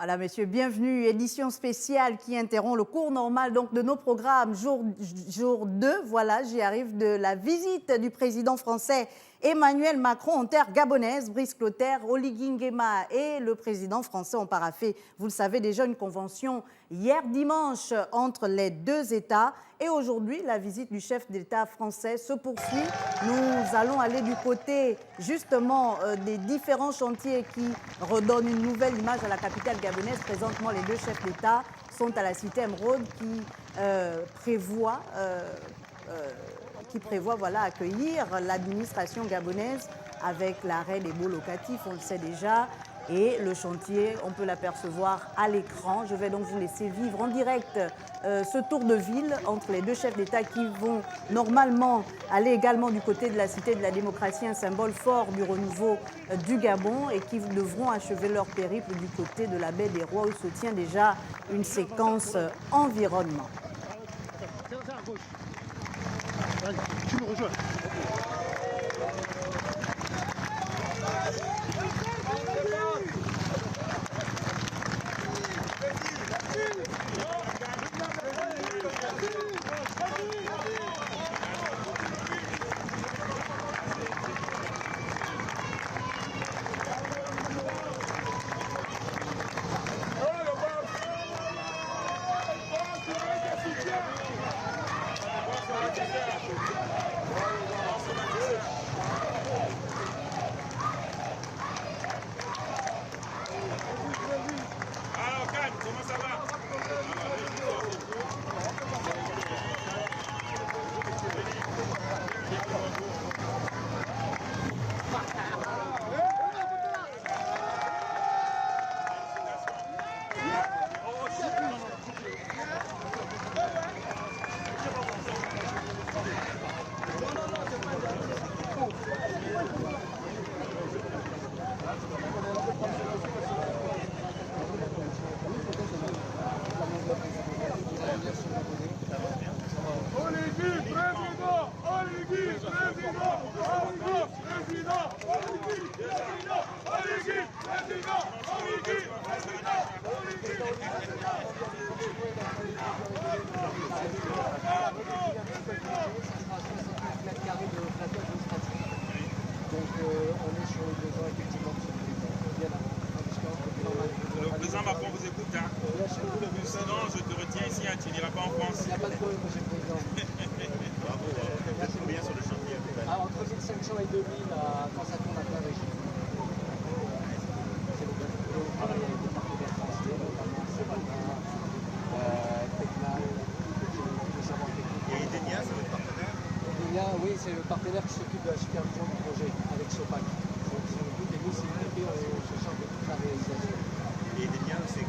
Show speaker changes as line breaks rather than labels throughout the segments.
Voilà, messieurs, bienvenue. Édition spéciale qui interrompt le cours normal donc, de nos programmes. Jour 2, voilà, j'y arrive, de la visite du président français Emmanuel Macron en terre gabonaise. Brice Clotaire, Oligui Nguema et le président français ont paraphé, vous le savez déjà, une convention hier dimanche entre les deux États. Et aujourd'hui, la visite du chef d'État français se poursuit. Nous allons aller du côté, justement, des différents chantiers qui redonnent une nouvelle image à la capitale gabonaise. Présentement, les deux chefs d'État sont à la cité Émeraude qui prévoit voilà, accueillir l'administration gabonaise avec l'arrêt des baux locatifs, on le sait déjà. Et le chantier, on peut l'apercevoir à l'écran. Je vais donc vous laisser vivre en direct ce tour de ville entre les deux chefs d'État qui vont normalement aller également du côté de la Cité de la démocratie, un symbole fort du renouveau du Gabon, et qui devront achever leur périple du côté de la baie des Rois où se tient déjà une séquence environnement.
Tu me rejoins.
Le président Macron vous écoute, hein. Sinon, je te retiens ici, hein. Tu n'iras pas en France.
Il n'y a pas de problème, monsieur le président.
Bravo, vous êtes combien sur le chantier?
Entre 1500 et 2000 quand ça tourne à plein régime. C'est le travail avec des partenaires français, notamment Savannah, Tecna, le savoir technique.
Et Idenia, c'est votre partenaire?
Idenia, oui, c'est le partenaire qui s'occupe de la supervision du projet avec SOPAC. Et nous, c'est une épée, on se charge de toute la réalisation.
Et Idenia, c'est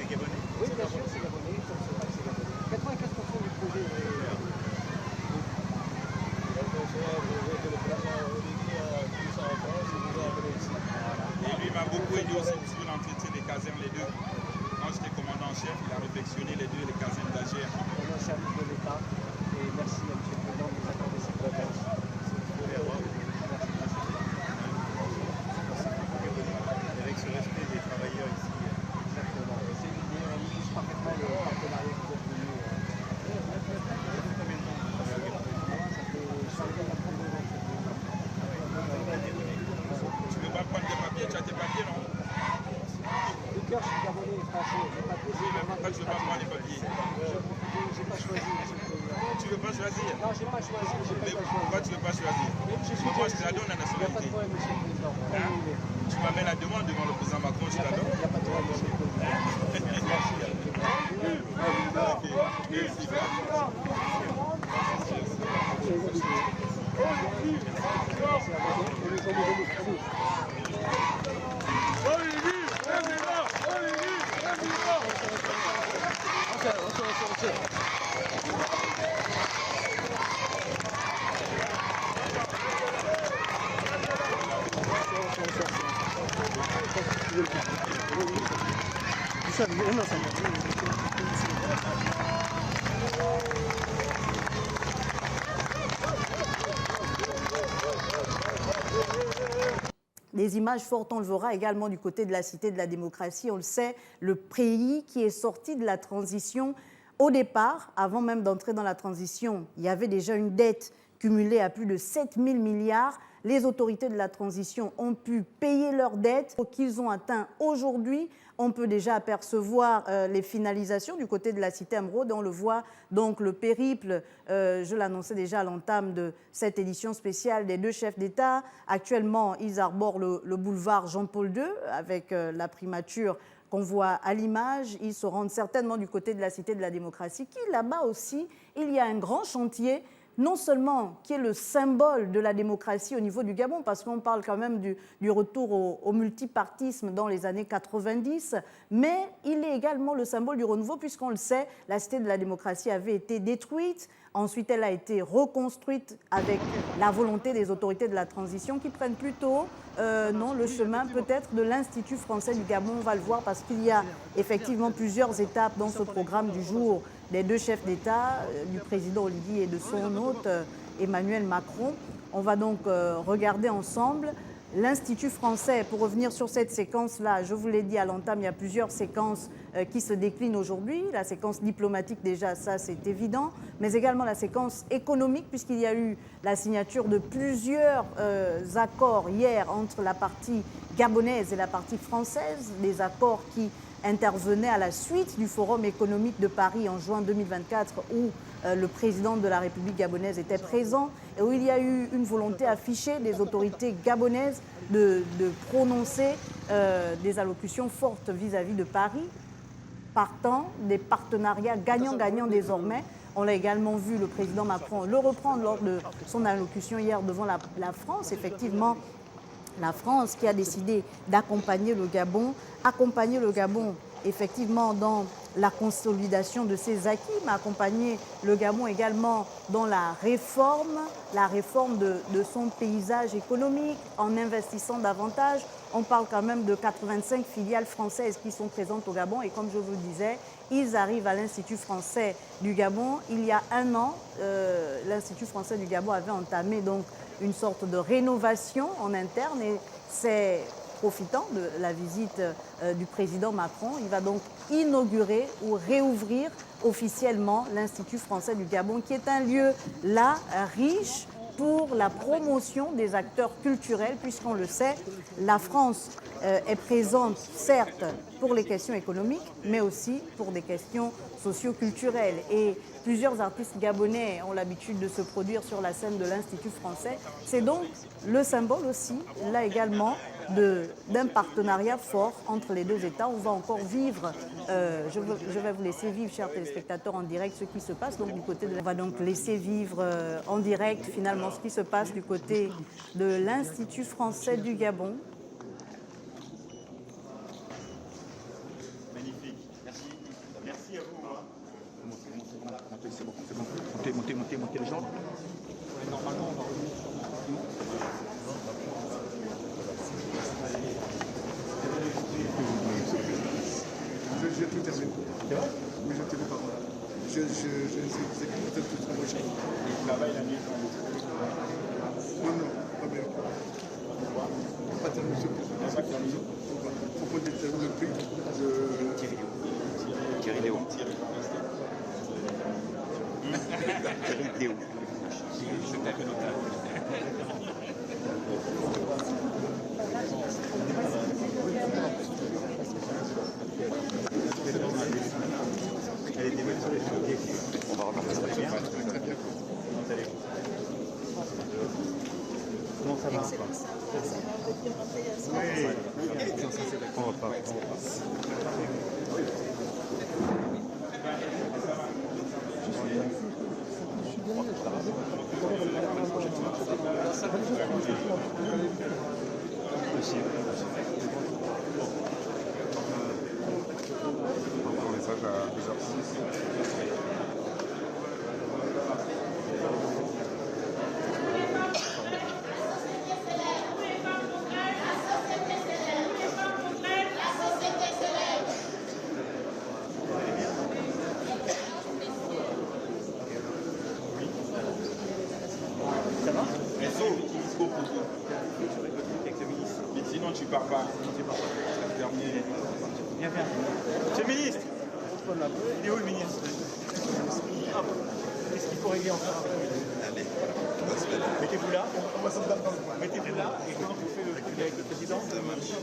gabonais?
Oui, bien sûr, c'est gabonais, comme SOPAC, c'est gabonais. 95% du projet est
Et lui m'a beaucoup aidé aussi sur l'entretien des casernes, les deux. Quand j'étais commandant en chef, il a réflexionné les deux, les casernes d'Agir.
On est au service de l'État et merci à M. le Président de nous accorder cette réponse.
Avec ce respect des travailleurs ici.
Exactement. C'est l'idée, on utilise parfaitement le partenariat que vous êtes venu.
Tu ne veux pas prendre des papiers? Tu as tes papiers, non?
Le cœur, je suis gabonais et français. Les papiers, c'est
Mais pourquoi tu ne veux pas prendre les papiers?
Je n'ai pas choisi, monsieur le Président.
Tu ne veux pas choisir?
Non, je n'ai pas choisi, j'ai pas
Mais
choisi.
pourquoi tu ne veux pas choisir? Moi, je te la donne la
Il n'y a pas
nationalité.
de problème, monsieur le Président.
Hein? Tu m'amènes la demande devant le président Macron, je te la donne.
Il n'y a pas de problème, monsieur le Président.
des images fortes, on le verra également du côté de la Cité de la démocratie. On le sait, le pays qui est sorti de la transition, au départ, avant même d'entrer dans la transition, il y avait déjà une dette cumulée à plus de 7 000 milliards. Les autorités de la transition ont pu payer leurs dettes qu'ils ont atteintes aujourd'hui. On peut déjà apercevoir les finalisations du côté de la Cité Emeraude. On le voit, donc le périple, je l'annonçais déjà à l'entame de cette édition spéciale des deux chefs d'État. Actuellement, ils arborent le boulevard Jean-Paul II avec la primature qu'on voit à l'image. Ils se rendent certainement du côté de la Cité de la démocratie, qui là-bas aussi, il y a un grand chantier, non seulement qui est le symbole de la démocratie au niveau du Gabon, parce qu'on parle quand même du retour au multipartisme dans les années 90, mais il est également le symbole du renouveau, puisqu'on le sait, la Cité de la démocratie avait été détruite, ensuite elle a été reconstruite avec la volonté des autorités de la transition qui prennent plutôt le chemin peut-être de l'Institut français du Gabon, on va le voir, parce qu'il y a effectivement plusieurs étapes dans ce programme du jour des deux chefs d'État, du président Oligui et de son hôte Emmanuel Macron. On va donc regarder ensemble l'Institut français. Pour revenir sur cette séquence-là, je vous l'ai dit à l'entame, il y a plusieurs séquences qui se déclinent aujourd'hui. La séquence diplomatique, déjà, ça c'est évident, mais également la séquence économique, puisqu'il y a eu la signature de plusieurs accords hier entre la partie gabonaise et la partie française, des accords qui intervenait à la suite du Forum économique de Paris en juin 2024 où le président de la République gabonaise était présent et où il y a eu une volonté affichée des autorités gabonaises de prononcer des allocutions fortes vis-à-vis de Paris, partant des partenariats gagnant-gagnant désormais. On l'a également vu, le président Macron le reprendre lors de son allocution hier devant la France, effectivement. La France qui a décidé d'accompagner le Gabon effectivement dans la consolidation de ses acquis, mais accompagner le Gabon également dans la réforme de son paysage économique en investissant davantage. On parle quand même de 85 filiales françaises qui sont présentes au Gabon et comme je vous le disais, ils arrivent à l'Institut français du Gabon. Il y a un an, l'Institut français du Gabon avait entamé donc une sorte de rénovation en interne et c'est profitant de la visite du président Macron. Il va donc inaugurer ou réouvrir officiellement l'Institut français du Gabon qui est un lieu là riche pour la promotion des acteurs culturels puisqu'on le sait, la France est présente certes pour les questions économiques mais aussi pour des questions socio-culturelles et plusieurs artistes gabonais ont l'habitude de se produire sur la scène de l'Institut français. C'est donc le symbole aussi, là également, d'un partenariat fort entre les deux États. On va encore vivre, je vais vous laisser vivre, chers téléspectateurs, en direct ce qui se passe. Donc, du côté on va donc laisser vivre en direct finalement ce qui se passe du côté de l'Institut français du Gabon.
Magnifique, merci. Merci à vous.
C'est bon, c'est bon. Montez les jambes.
Ouais, normalement, on va revenir sur
J'ai tout terminé. C'est vrai? Oui, j'ai tenu par là. C'est peut-être tout très moche.
Il travaille la nuit.
Non, pas bien. Pas terminé. À propos des termes de prix,
Thierry Léo. Léo.
C'est un peu notable.
On va repartir ça bien.
Comment ça va?
On repart.
un message à 2h06.
Réseau utilise beaucoup. Avec le ministre. Sinon, tu pars pas. Dernier. Viens. Monsieur le ministre. Il est où le ministre?
Qu'est-ce qu'il faut régler encore? Mettez-vous là. Mettez-vous là. Et quand vous faites le truc avec le président, ça marche.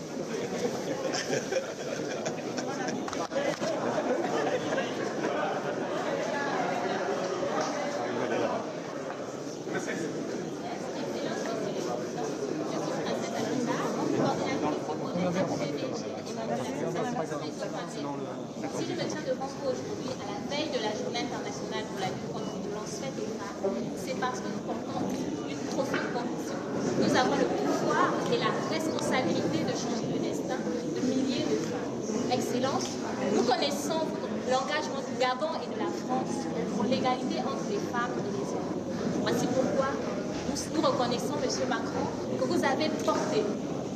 Si je me tiens devant vous aujourd'hui à la veille de la journée internationale pour la lutte contre les violences faites aux femmes, c'est parce que nous portons une profonde conviction. Nous avons le pouvoir et la responsabilité de changer le destin de milliers de femmes. Excellence, nous connaissons l'engagement du Gabon et de la France pour l'égalité entre les femmes et les hommes. Voici pourquoi nous reconnaissons, M. Macron, que vous avez porté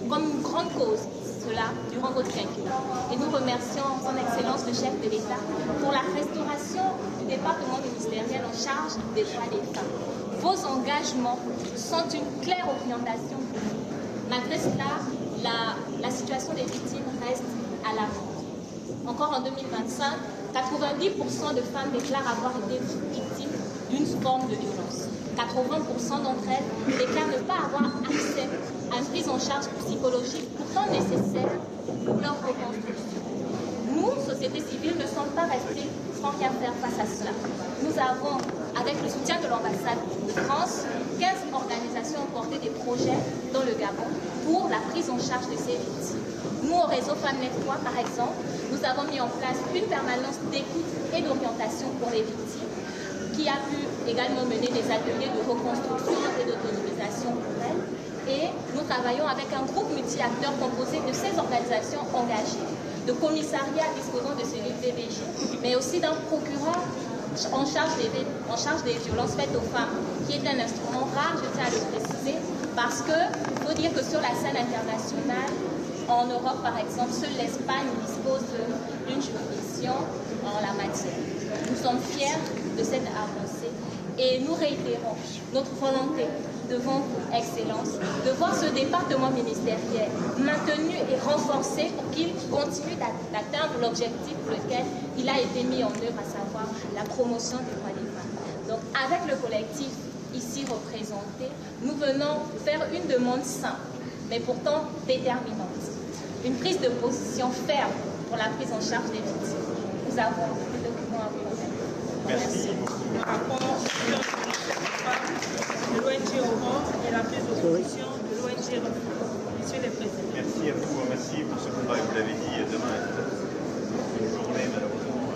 comme une grande cause cela durant votre quinquennat. Et nous remercions son Excellence le chef de l'État pour la restauration du département ministériel en charge des droits des femmes. Vos engagements sont une claire orientation. Malgré cela, la situation des victimes reste alarmante. Encore en 2025, 90% de femmes déclarent avoir été victimes d'une forme de violence. 80% d'entre elles déclarent ne pas avoir accès à une prise en charge psychologique pourtant nécessaire pour leur reconstruction. Nous, société civile, ne sommes pas restés sans rien faire face à cela. Nous avons, avec le soutien de l'ambassade de France, 15 organisations ont porté des projets dans le Gabon pour la prise en charge de ces victimes. Nous, au réseau Femmes Network, par exemple, nous avons mis en place une permanence d'écoute et d'orientation pour les victimes, qui a pu également mener des ateliers de reconstruction et d'autonomisation pour elles. Et nous travaillons avec un groupe multi-acteurs composé de 16 organisations engagées, de commissariats disposant de cellules DBJ, mais aussi d'un procureur en charge des violences faites aux femmes, qui est un instrument rare, je tiens à le préciser, parce qu'il faut dire que sur la scène internationale, en Europe par exemple, seule l'Espagne dispose d'une juridiction en la matière. Nous sommes fiers de cette avancée et nous réitérons notre volonté devant vous, Excellence, de voir ce département ministériel maintenu et renforcé pour qu'il continue d'atteindre l'objectif pour lequel il a été mis en œuvre, à savoir la promotion des droits des femmes. Donc avec le collectif ici représenté, nous venons faire une demande simple, mais pourtant déterminante. Une prise de position ferme pour la prise en charge des victimes. Nous avons des documents à vous remettre.
Merci.
Le rapport sur les femmes de l'ONG Aurore et la prise de position de l'ONG Refus. Monsieur le Président.
Merci à vous, merci pour ce combat. Vous l'avez dit, demain est une journée malheureusement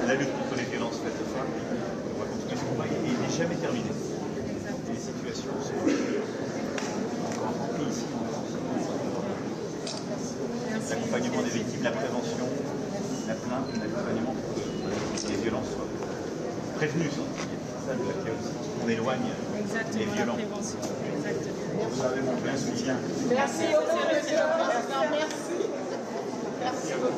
la lutte contre les violences faites aux femmes. On va continuer ce combat et il n'est jamais terminé. Les situations sont encore remplies ici en France. L'accompagnement des victimes, la prévention, la plainte, l'accompagnement pour que les violences soient prévenues. C'est ça le paquet aussi. On éloigne les violences.
Exactement.
Vous avez montré un soutien.
Merci au nom de Monsieur le Président. Merci.
Merci à vous.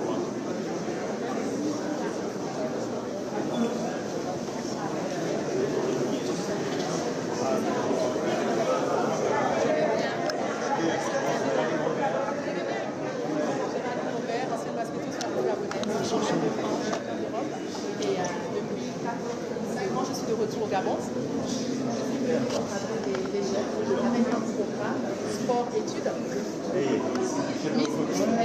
Je suis de retour au Gabon. Des jeunes avec un programme sport-études.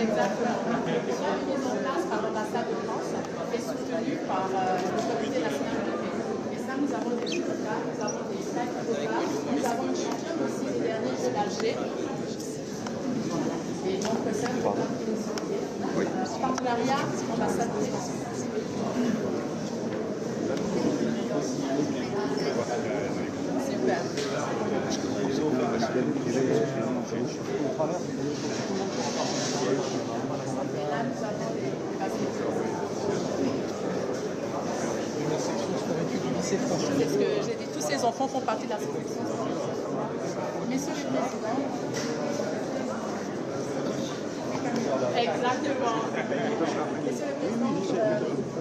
Exactement. Mis en place par l'ambassade de France et soutenu par le comité national de paix. Et ça, nous avons des résultats, nous avons des programmes, nous avons une championne aussi des derniers de l'Alger. Et donc, c'est un programme qui nous soutient. Partenariat, ambassade de France. Super. C'est ce que j'ai dit, tous ces enfants font partie de la section. Messieurs les présidents. Exactement. Messieurs les présidents,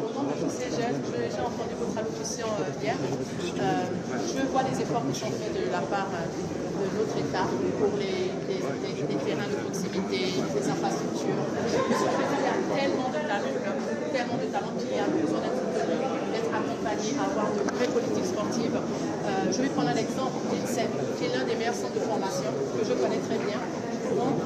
au nom de tous ces jeunes, j'ai entendu votre allocution hier. Je vois les efforts qui sont faits de la part de notre État pour les des terrains de proximité, des infrastructures. Il y a tellement de talents qu'il y a besoin d'être accompagné, avoir de vraies politiques sportives. Je vais prendre un exemple d'INSEP, qui est l'un des meilleurs centres de formation que je connais très bien. Donc,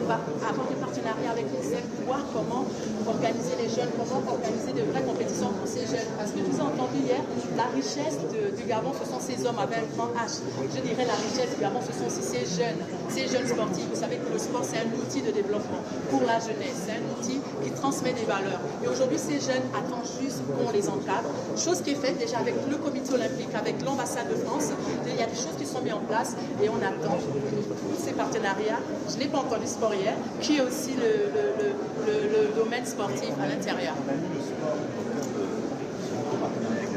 on va avoir des partenariats avec l'INSEP pour voir comment organiser les jeunes, comment organiser de vraies compétitions pour ces jeunes. Parce que je vous ai entendu hier, la richesse du Gabon, ce sont ces hommes avec un grand H. Je dirais la richesse du Gabon, ce sont aussi ces jeunes sportifs. Vous savez que le sport, c'est un outil de développement pour la jeunesse. C'est un outil qui transmet des valeurs. Et aujourd'hui, ces jeunes attendent juste qu'on les encadre. Chose qui est faite déjà avec le comité olympique, avec l'ambassade de France. Il y a des choses qui sont mises en place et on attend tous ces partenariats. Je n'ai pas entendu sport hier, qui est aussi le domaine sportif à l'intérieur.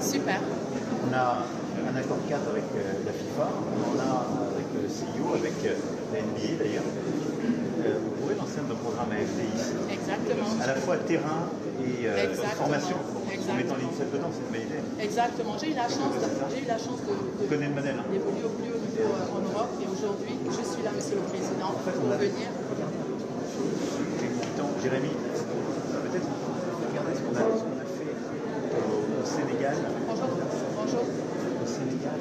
Super.
On a un accord cadre avec la FIFA, on a avec le CIO, avec la NBA d'ailleurs. Vous pourrez lancer un programme AFD ici.
Exactement.
À la fois terrain et formation. En mettant l'INSEP dedans, c'est une bonne idée.
Exactement. J'ai eu la chance de
connais le modèle.
D'évoluer au plus haut niveau en Europe et aujourd'hui, je suis là, Monsieur le Président, pour venir.
Jérémy, peut-être regarder ce qu'on a fait au Sénégal.
Bonjour. Bonjour.
Au Sénégal,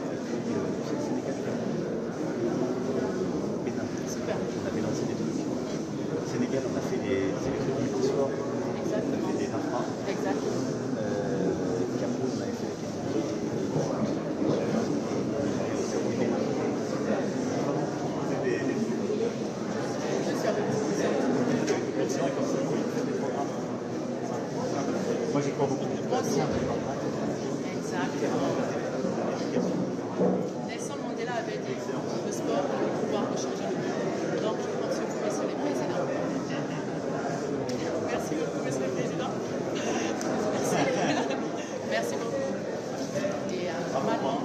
Bénin.
Super.
On avait lancé des trucs. Au Sénégal, on a fait des élections multisports.
Exactement.
On a fait des infras.
Exactement.
Cameroun, on avait fait la Moi, j'y crois beaucoup.
Exactement. Nelson Mandela avait dit le sport a le pouvoir de changer le monde. Donc, je compte sur vous, Monsieur le Président. Merci beaucoup, Monsieur le Président. Merci. Merci beaucoup. Et normalement,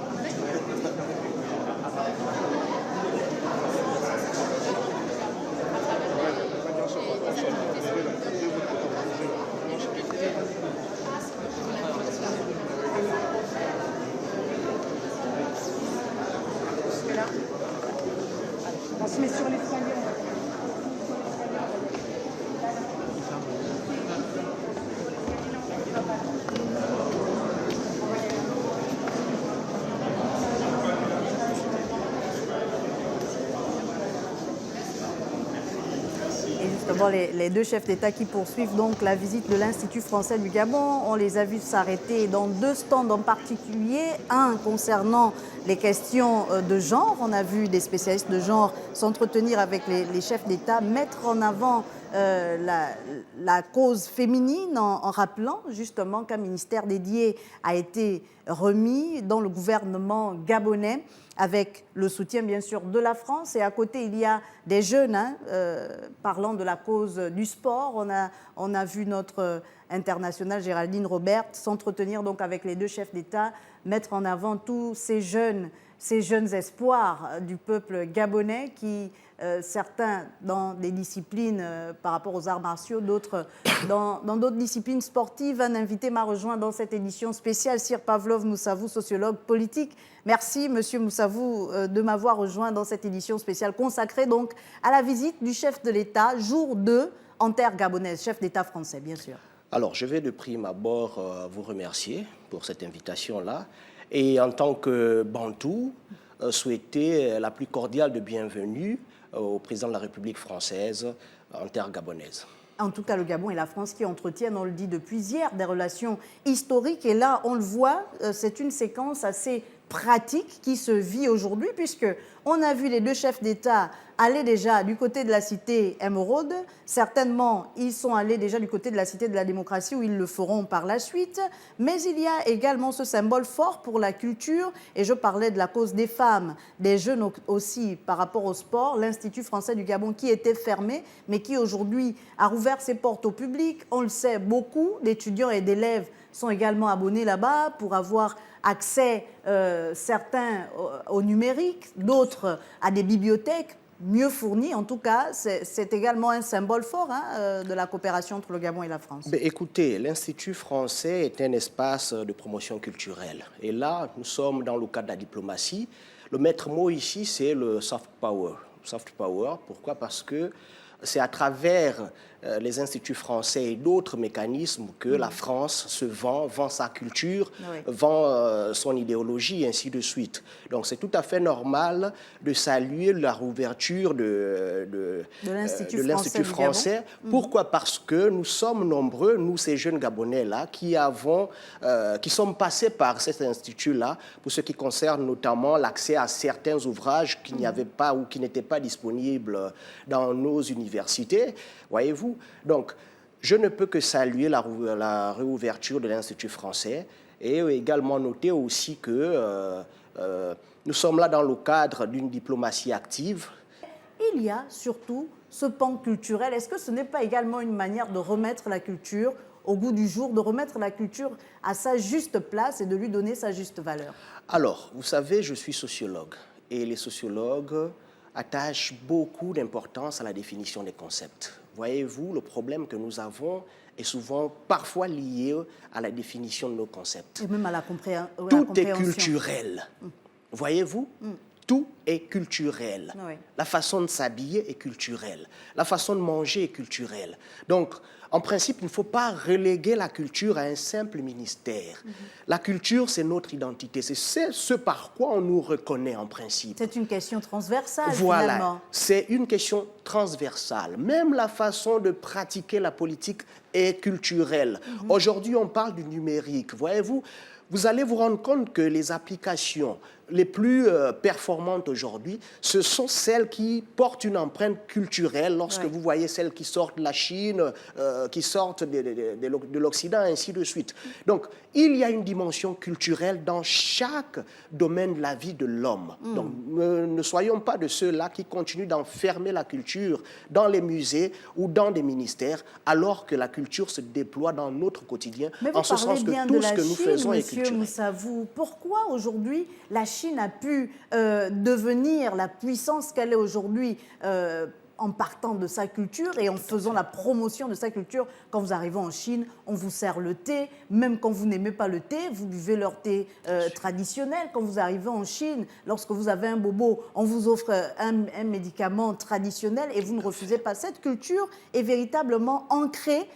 on se met sur l'escalier.
Et justement, les deux chefs d'État qui poursuivent donc la visite de l'Institut français du Gabon, on les a vus s'arrêter dans deux stands en particulier. Un concernant les questions de genre. On a vu des spécialistes de genre s'entretenir avec les chefs d'État, mettre en avant la cause féminine en rappelant justement qu'un ministère dédié a été remis dans le gouvernement gabonais avec le soutien bien sûr de la France. Et à côté, il y a des jeunes parlant de la cause du sport. On a vu notre internationale Géraldine Robert s'entretenir donc avec les deux chefs d'État, mettre en avant tous ces jeunes espoirs du peuple gabonais qui, certains dans des disciplines par rapport aux arts martiaux, d'autres dans d'autres disciplines sportives. Un invité m'a rejoint dans cette édition spéciale, Sir Pavlov Moussavou, sociologue politique. Merci, Monsieur Moussavou, de m'avoir rejoint dans cette édition spéciale consacrée donc à la visite du chef de l'État, jour 2, en terre gabonaise, chef d'État français, bien sûr.
Alors, je vais de prime abord vous remercier pour cette invitation-là. Et en tant que Bantou, souhaiter la plus cordiale de bienvenue au président de la République française en terre gabonaise.
En tout cas, le Gabon et la France qui entretiennent, on le dit depuis hier, des relations historiques. Et là, on le voit, c'est une séquence assez pratique qui se vit aujourd'hui, puisqu'on a vu les deux chefs d'État aller déjà du côté de la cité émeraude. Certainement, ils sont allés déjà du côté de la cité de la démocratie, où ils le feront par la suite. Mais il y a également ce symbole fort pour la culture. Et je parlais de la cause des femmes, des jeunes aussi par rapport au sport. L'Institut français du Gabon qui était fermé, mais qui aujourd'hui a rouvert ses portes au public. On le sait, beaucoup d'étudiants et d'élèves sont également abonnés là-bas pour avoir accès, certains au numérique, d'autres à des bibliothèques mieux fournies. En tout cas, c'est également un symbole fort de la coopération entre le Gabon et la France.
Mais écoutez, l'Institut français est un espace de promotion culturelle. Et là, nous sommes dans le cadre de la diplomatie. Le maître mot ici, c'est le soft power. soft power. Pourquoi? Parce que c'est à travers les instituts français et d'autres mécanismes que la France se vend sa culture, vend son idéologie, et ainsi de suite. Donc c'est tout à fait normal de saluer la réouverture de l'Institut français. Pourquoi? Parce que nous sommes nombreux, nous ces jeunes Gabonais-là, qui sommes passés par cet institut-là, pour ce qui concerne notamment l'accès à certains ouvrages qu'il n'y avait pas ou qui n'étaient pas disponibles dans nos universités. Voyez-vous? Donc, je ne peux que saluer la réouverture de l'Institut français et également noter aussi que nous sommes là dans le cadre d'une diplomatie active.
Il y a surtout ce pan culturel. Est-ce que ce n'est pas également une manière de remettre la culture au goût du jour, de remettre la culture à sa juste place et de lui donner sa juste valeur?
Alors, vous savez, je suis sociologue et les sociologues attachent beaucoup d'importance à la définition des concepts. Voyez-vous, le problème que nous avons est souvent, parfois lié à la définition de nos concepts.
Et même à la compréhension.
Tout est culturel. Voyez-vous, tout est culturel.
Oui.
La façon de s'habiller est culturelle. La façon de manger est culturelle. Donc, en principe, il ne faut pas reléguer la culture à un simple ministère. La culture, c'est notre identité. C'est ce par quoi on nous reconnaît en principe.
C'est une question transversale,
voilà,
finalement.
C'est une question transversale. Même la façon de pratiquer la politique est culturelle. Aujourd'hui, on parle du numérique. Voyez-vous, vous allez vous rendre compte que les applications les plus performantes aujourd'hui, ce sont celles qui portent une empreinte culturelle. Lorsque vous voyez celles qui sortent de la Chine, qui sortent de l'Occident, ainsi de suite. Donc, il y a une dimension culturelle dans chaque domaine de la vie de l'homme. Donc, ne soyons pas de ceux-là qui continuent d'enfermer la culture dans les musées ou dans des ministères, alors que la culture se déploie dans notre quotidien, en ce sens que tout ce que nous faisons est culturel.
Moussavou, pourquoi aujourd'hui la Chine a pu devenir la puissance qu'elle est aujourd'hui en partant de sa culture et en faisant la promotion de sa culture? Quand vous arrivez en Chine, on vous sert le thé. Même quand vous n'aimez pas le thé, vous buvez leur thé traditionnel. Quand vous arrivez en Chine, lorsque vous avez un bobo, on vous offre un médicament traditionnel et vous ne refusez pas. Cette culture est véritablement ancrée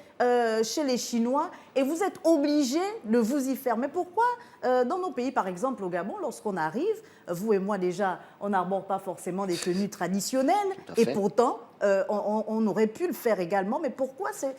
chez les Chinois et vous êtes obligé de vous y faire. Mais pourquoi dans nos pays, par exemple au Gabon, lorsqu'on arrive, vous et moi déjà, on n'arbore pas forcément des tenues traditionnelles et pourtant on aurait pu le faire également. Mais pourquoi c'est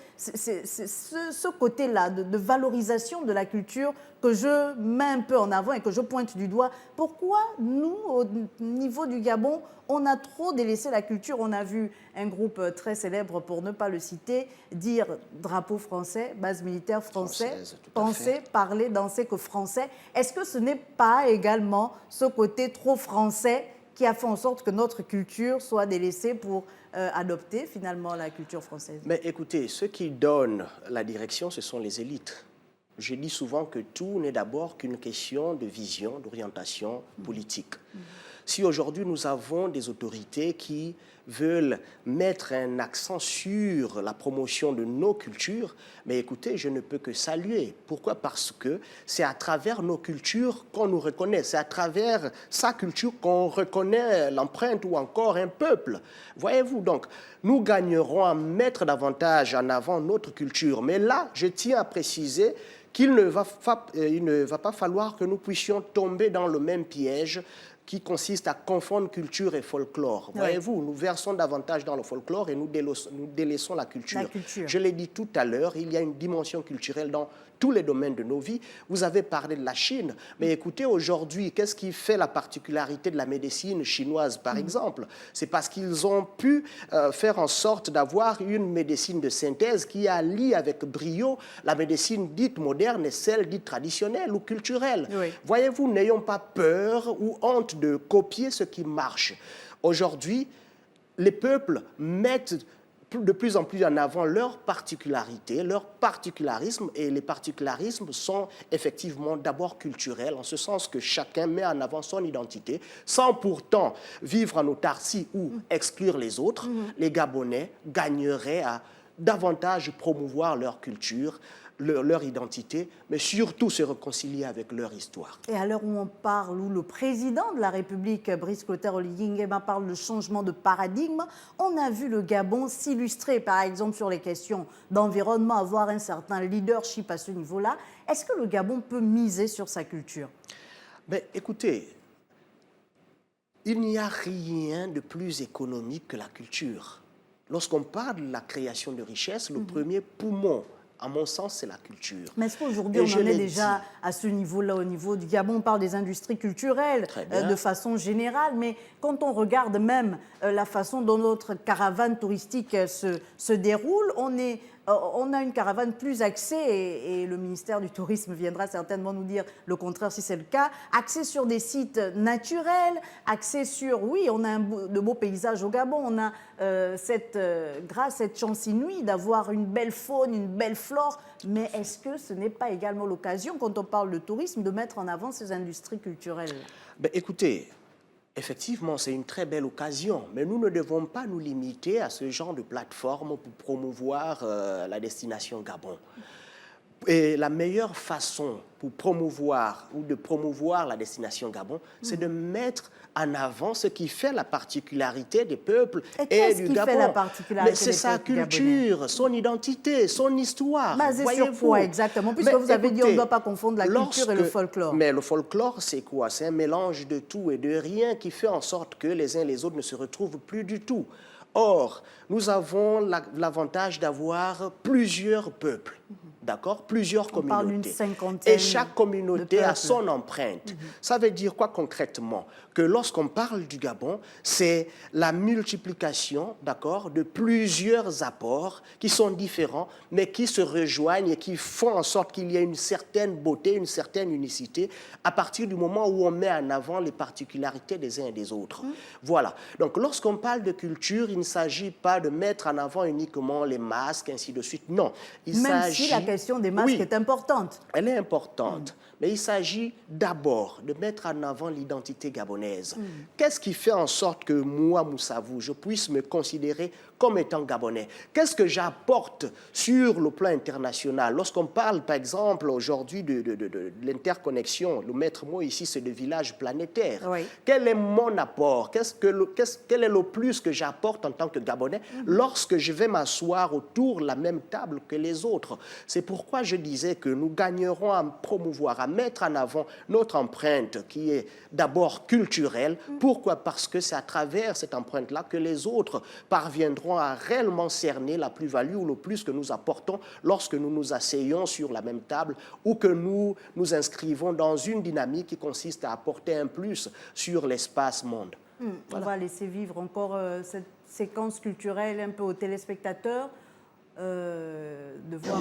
ce côté-là de valorisation de la culture que je mets un peu en avant et que je pointe du doigt? Pourquoi nous, au niveau du Gabon, on a trop délaissé la culture? On a vu un groupe très célèbre, pour ne pas le citer, dire drapeau français, base militaire française, penser, parler, danser que français. Est-ce que ce n'est pas également ce côté trop français qui a fait en sorte que notre culture soit délaissée pour adopter finalement la culture française?
Mais écoutez, ceux qui donnent la direction, ce sont les élites. Je dis souvent que tout n'est d'abord qu'une question de vision, d'orientation politique. Si aujourd'hui nous avons des autorités qui veulent mettre un accent sur la promotion de nos cultures, mais écoutez, je ne peux que saluer. Pourquoi? Parce que c'est à travers nos cultures qu'on nous reconnaît, c'est à travers sa culture qu'on reconnaît l'empreinte ou encore un peuple. Voyez-vous, donc, nous gagnerons à mettre davantage en avant notre culture. Mais là, je tiens à préciser qu'il ne va pas falloir que nous puissions tomber dans le même piège qui consiste à confondre culture et folklore. Voyez-vous, nous versons davantage dans le folklore et nous délaissons la culture. Je l'ai dit tout à l'heure, il y a une dimension culturelle dans tous les domaines de nos vies. Vous avez parlé de la Chine, mais écoutez, aujourd'hui, qu'est-ce qui fait la particularité de la médecine chinoise, par exemple? C'est parce qu'ils ont pu faire en sorte d'avoir une médecine de synthèse qui allie avec brio la médecine dite moderne et celle dite traditionnelle ou culturelle. Voyez-vous, n'ayons pas peur ou honte de copier ce qui marche. Aujourd'hui, les peuples mettent de plus en plus en avant leurs particularités, leurs particularismes, et les particularismes sont effectivement d'abord culturels, en ce sens que chacun met en avant son identité, sans pourtant vivre en autarcie ou exclure les autres. Les Gabonais gagneraient à davantage promouvoir leur culture, leur identité, mais surtout se réconcilier avec leur histoire.
Et à l'heure où on parle, où le président de la République, Brice Clotaire Oligui Nguema, parle de changement de paradigme, on a vu le Gabon s'illustrer, par exemple, sur les questions d'environnement, avoir un certain leadership à ce niveau-là. Est-ce que le Gabon peut miser sur sa culture?
Mais écoutez, il n'y a rien de plus économique que la culture. Lorsqu'on parle de la création de richesses, le premier poumon, à mon sens, c'est la culture.
Mais est-ce qu'aujourd'hui, on en est déjà à ce niveau-là, au niveau du Gabon? On parle des industries culturelles de façon générale, mais quand on regarde même la façon dont notre caravane touristique se déroule, on a une caravane plus axée, et le ministère du Tourisme viendra certainement nous dire le contraire si c'est le cas, axée sur des sites naturels, axée sur, oui, on a de beaux paysages au Gabon, on a cette chance inouïe d'avoir une belle faune, une belle flore, mais est-ce que ce n'est pas également l'occasion, quand on parle de tourisme, de mettre en avant ces industries culturelles?
Ben, écoutez, effectivement, c'est une très belle occasion, mais nous ne devons pas nous limiter à ce genre de plateforme pour promouvoir la destination Gabon. Et la meilleure façon pour promouvoir ou de promouvoir la destination Gabon, c'est de mettre en avant ce qui fait la particularité des peuples et du Gabon.
Fait la particularité
c'est sa culture, gabonais, son identité, son histoire.
Basé sur quoi exactement? Puisque vous avez dit qu'on ne doit pas confondre la culture et le folklore.
Mais le folklore, c'est quoi? C'est un mélange de tout et de rien qui fait en sorte que les uns et les autres ne se retrouvent plus du tout. Or, nous avons l'avantage d'avoir plusieurs peuples. D'accord? Plusieurs communautés.
On parle d'une cinquantaine.
Et chaque communauté a son empreinte. Ça veut dire quoi concrètement? Que lorsqu'on parle du Gabon, c'est la multiplication, d'accord, de plusieurs apports qui sont différents, mais qui se rejoignent et qui font en sorte qu'il y ait une certaine beauté, une certaine unicité, à partir du moment où on met en avant les particularités des uns et des autres. Voilà. Donc, lorsqu'on parle de culture, il ne s'agit pas de mettre en avant uniquement les masques, ainsi de suite. Non.
Même si la question des masques est importante.
Elle est importante. Mais il s'agit d'abord de mettre en avant l'identité gabonaise. Qu'est-ce qui fait en sorte que moi, Moussavou, je puisse me considérer comme étant gabonais? Qu'est-ce que j'apporte sur le plan international? Lorsqu'on parle, par exemple, aujourd'hui de l'interconnexion, le maître mot ici, c'est le village planétaire.
Oui.
Quel est mon apport? Quel est le plus que j'apporte en tant que Gabonais lorsque je vais m'asseoir autour de la même table que les autres? C'est pourquoi je disais que nous gagnerons à promouvoir, à mettre en avant notre empreinte qui est d'abord culturelle. Pourquoi? Parce que c'est à travers cette empreinte-là que les autres parviendront à réellement cerner la plus-value ou le plus que nous apportons lorsque nous nous asseyons sur la même table ou que nous nous inscrivons dans une dynamique qui consiste à apporter un plus sur l'espace monde.
Voilà. On va laisser vivre encore cette séquence culturelle un peu aux téléspectateurs, de voir...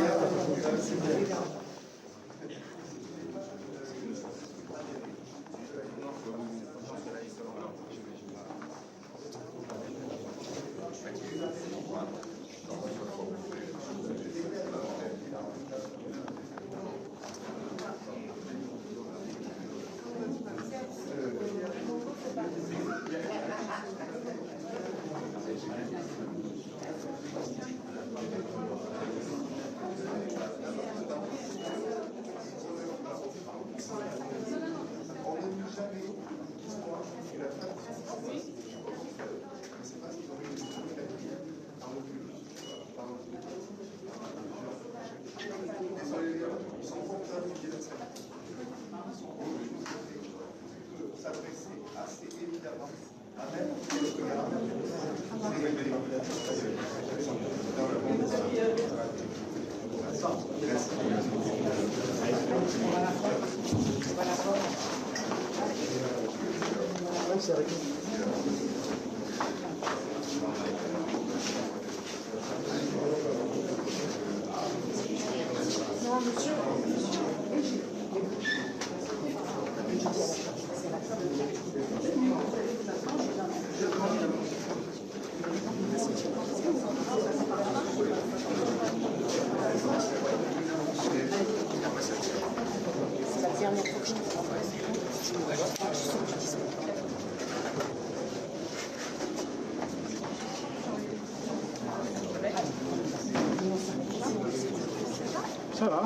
Ça va.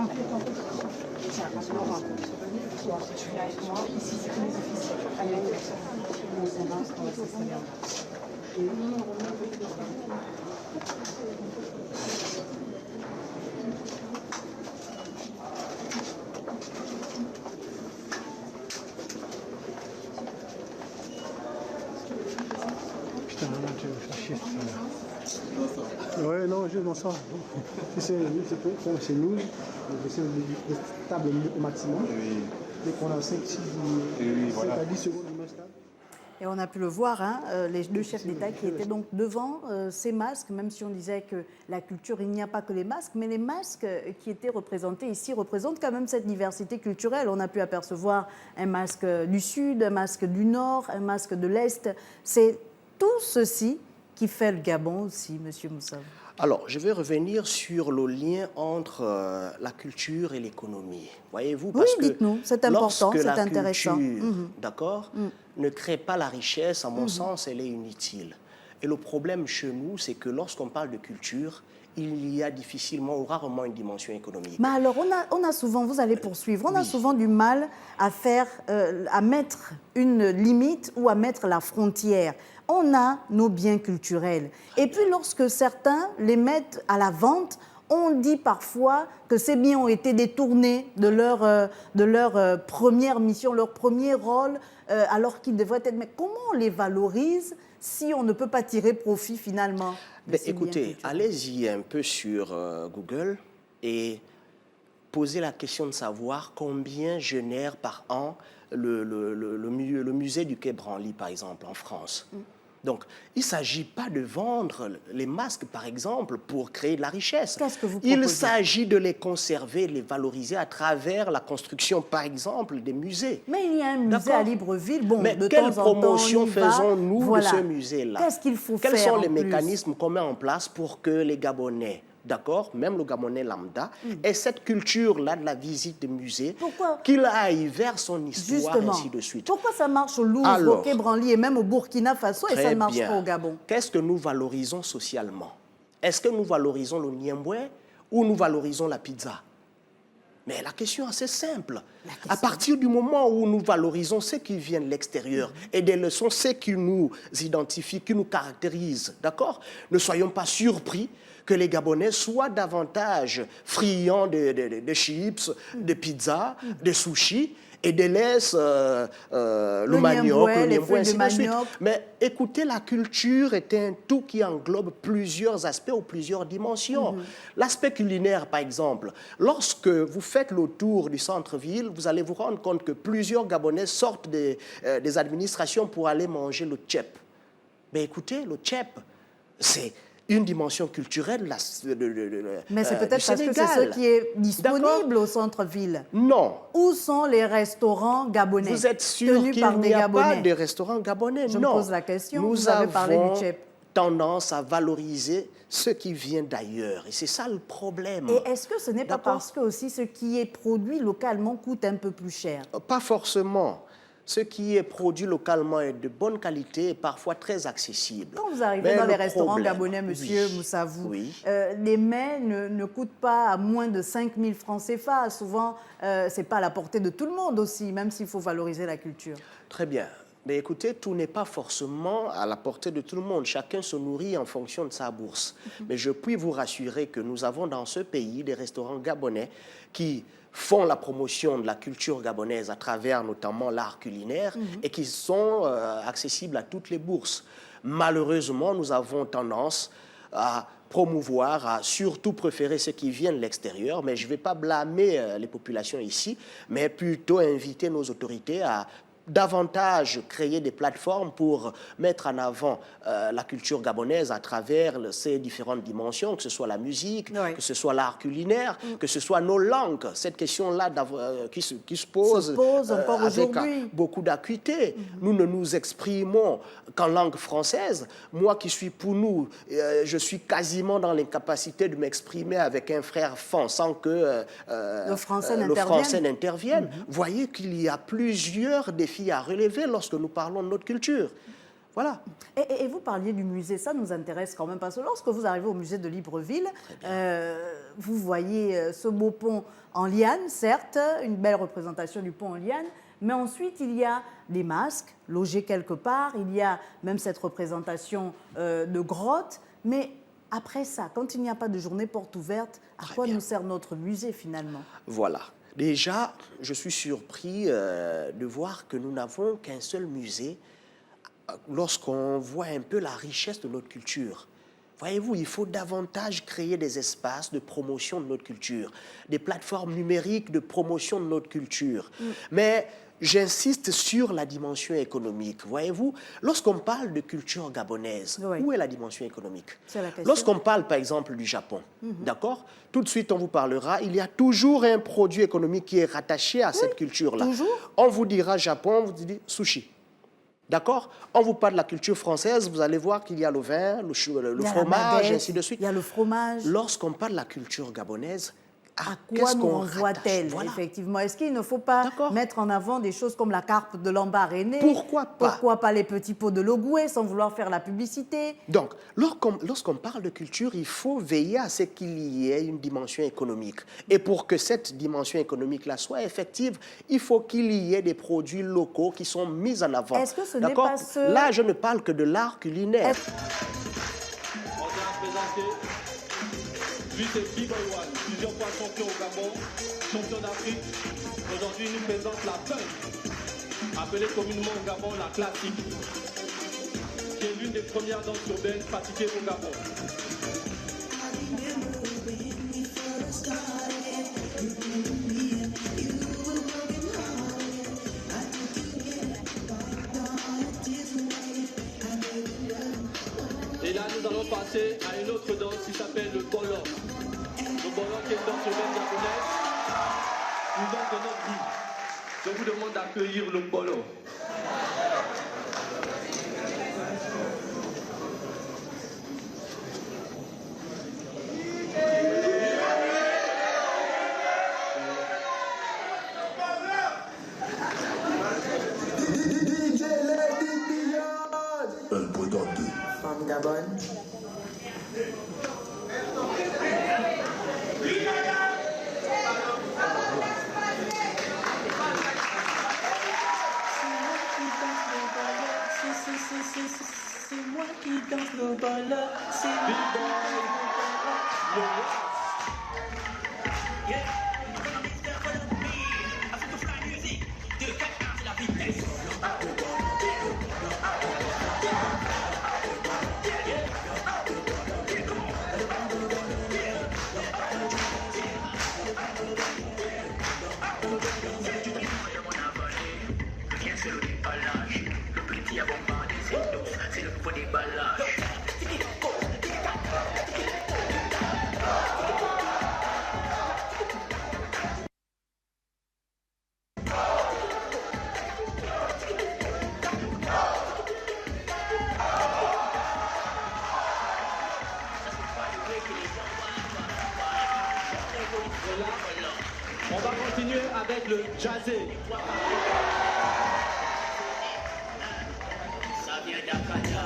Tiens, Laurent, tu es avec moi. Ici, c'est tous les officiers. Allez, on va s'installer en bas.
Putain, là, tu vas faire chier. Ouais, non, je m'en sors. C'est nous. On essaie de stable au maximum. Dès qu'on a 5 à 10 secondes de stable.
Et on a pu le voir, hein, les deux chefs d'État qui étaient donc devant ces masques, même si on disait que la culture, il n'y a pas que les masques, mais les masques qui étaient représentés ici représentent quand même cette diversité culturelle. On a pu apercevoir un masque du Sud, un masque du Nord, un masque de l'Est. C'est tout ceci qui fait le Gabon aussi, Monsieur Moussav.
Alors, je vais revenir sur le lien entre la culture et l'économie. Voyez-vous, parce que
dites-nous, c'est important,
lorsque
c'est
la
intéressant.
culture, d'accord, ne crée pas la richesse, à mon sens, elle est inutile. Et le problème chez nous, c'est que lorsqu'on parle de culture, il y a difficilement ou rarement une dimension économique.
Mais alors, on a souvent, vous allez poursuivre, on a souvent du mal à faire, à mettre une limite ou à mettre la frontière. On a nos biens culturels. Et puis, lorsque certains les mettent à la vente, on dit parfois que ces biens ont été détournés de leur première mission, leur premier rôle, alors qu'ils devraient être... Mais comment on les valorise si on ne peut pas tirer profit finalement de ces biens
écoutez,
culturels?
allez-y un peu sur Google et posez la question de savoir combien génère par an le musée du Quai Branly, par exemple, en France. Donc, il ne s'agit pas de vendre les masques, par exemple, pour créer de la richesse.
Qu'est-ce que vous proposez?
Il s'agit de les conserver, de les valoriser à travers la construction, par exemple, des musées.
Mais il y a un musée à Libreville. Bon,
mais
de
quelle
temps en temps,
promotion
on y va.
faisons-nous
Voilà.
de ce musée-là?
Qu'est-ce qu'il faut
Quels
faire
sont
en
les
plus?
mécanismes qu'on met en place pour que les Gabonais, d'accord, même le Gabonais lambda, aient cette culture-là de la visite des musées, qu'il aille vers son histoire,
Justement.
ainsi de suite.
Pourquoi ça marche au Louvre,
Alors,
au Quai Branly et même au Burkina Faso et ça ne marche pas au Gabon?
Qu'est-ce que nous valorisons socialement? Est-ce que nous valorisons le niemboué ou nous valorisons la pizza? Mais la question est assez simple. À partir du moment où nous valorisons ce qui vient de l'extérieur et des leçons, ce qui nous identifie, qui nous caractérise, d'accord? Ne soyons pas surpris que les Gabonais soient davantage friands de chips, de pizzas, de sushis, et délaissent le manioc, le niemboué, ainsi de suite. Mais écoutez, la culture est un tout qui englobe plusieurs aspects ou plusieurs dimensions. L'aspect culinaire, par exemple, lorsque vous faites le tour du centre-ville, vous allez vous rendre compte que plusieurs Gabonais sortent des administrations pour aller manger le tchèp. Mais écoutez, le tchèp, c'est une dimension culturelle
mais c'est peut-être parce que c'est ce qui est disponible au centre-ville.
Non.
Où sont les restaurants gabonais?
Vous êtes sûr qu'il n'y a pas de restaurants gabonais?
Je
Non.
me pose la question.
Nous
avez parlé du tchèp.
tendance à valoriser ce qui vient d'ailleurs. Et c'est ça le problème.
Et est-ce que ce n'est pas parce que aussi ce qui est produit localement coûte un peu plus cher?
Pas forcément. Ce qui est produit localement est de bonne qualité et parfois très accessible.
Quand vous arrivez dans les restaurants gabonais, monsieur Moussavou, les mets ne coûtent pas à moins de 5 000 francs CFA. Souvent, ce n'est pas à la portée de tout le monde aussi, même s'il faut valoriser la culture.
Très bien. Mais écoutez, tout n'est pas forcément à la portée de tout le monde. Chacun se nourrit en fonction de sa bourse. Mais je puis vous rassurer que nous avons dans ce pays des restaurants gabonais qui font la promotion de la culture gabonaise à travers notamment l'art culinaire et qui sont accessibles à toutes les bourses. Malheureusement, nous avons tendance à promouvoir, à surtout préférer ce qui vient de l'extérieur, mais je ne vais pas blâmer les populations ici, mais plutôt inviter nos autorités à davantage créer des plateformes pour mettre en avant la culture gabonaise à travers ces différentes dimensions, que ce soit la musique, que ce soit l'art culinaire, que ce soit nos langues. Cette question-là qui se pose
encore
avec
aujourd'hui.
beaucoup d'acuité. Nous ne nous exprimons qu'en langue française. Moi qui suis Pounou, je suis quasiment dans l'incapacité de m'exprimer avec un frère fan sans que
le français
n'intervienne. Voyez qu'il y a plusieurs défis à relever lorsque nous parlons de notre culture. Voilà.
Et vous parliez du musée, ça nous intéresse quand même parce que lorsque vous arrivez au musée de Libreville, vous voyez ce beau pont en liane, certes, une belle représentation du pont en liane, mais ensuite il y a des masques logés quelque part, il y a même cette représentation de grotte, mais après ça, quand il n'y a pas de journée porte ouverte, à quoi nous sert notre musée finalement?
Voilà. Déjà, je suis surpris de voir que nous n'avons qu'un seul musée lorsqu'on voit un peu la richesse de notre culture. Voyez-vous, il faut davantage créer des espaces de promotion de notre culture, des plateformes numériques de promotion de notre culture. Mais j'insiste sur la dimension économique. Voyez-vous, lorsqu'on parle de culture gabonaise, où est la dimension économique? Lorsqu'on parle, par exemple, du Japon, d'accord? Tout de suite, on vous parlera, il y a toujours un produit économique qui est rattaché à cette culture-là. On vous dira Japon, on vous dit sushi. D'accord? On vous parle de la culture française, vous allez voir qu'il y a le vin, le fromage, ainsi de suite.
Il y a le fromage.
Lorsqu'on parle de la culture gabonaise,
à quoi nous renvoie-t-elle, effectivement? Est-ce qu'il ne faut pas mettre en avant des choses comme la carpe de Lambaréné?
Pourquoi pas?
Pourquoi pas les petits pots de Logoué, sans vouloir faire la publicité?
Donc, lorsqu'on parle de culture, il faut veiller à ce qu'il y ait une dimension économique. Et pour que cette dimension économique-là soit effective, il faut qu'il y ait des produits locaux qui sont mis en avant.
Est-ce que ce n'est pas ce...
Là, je ne parle que de l'art culinaire.
On a présenté, lui c'est Big Boy One, plusieurs fois champion au Gabon, champion d'Afrique. Aujourd'hui, il nous présente la punk, appelée communément au Gabon la classique, qui est l'une des premières danses urbaines pratiquées au Gabon. Et là, nous allons passer à une autre danse qui s'appelle le bolo. Le bolo qui est une danse urbaine gabonaise, une danse de notre vie. Je vous demande d'accueillir le bolo.
From Gabon.
C'est moi qui danse le bolo, c'est
On va continuer avec le jazzé. Ça vient d'Akata.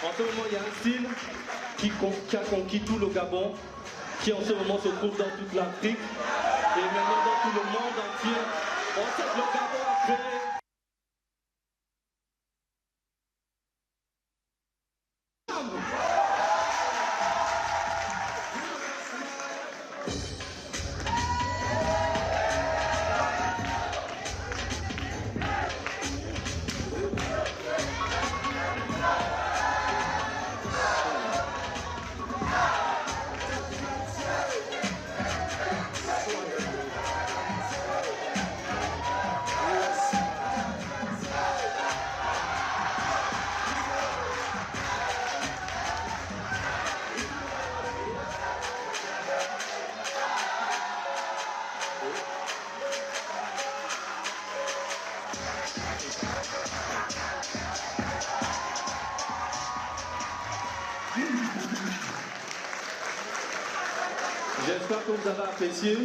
En ce moment, il y a un style qui a conquis tout le Gabon, qui en ce moment se trouve dans toute l'Afrique et maintenant dans tout le monde entier. On sait que le Gabon a créé. J'espère que vous avez apprécié.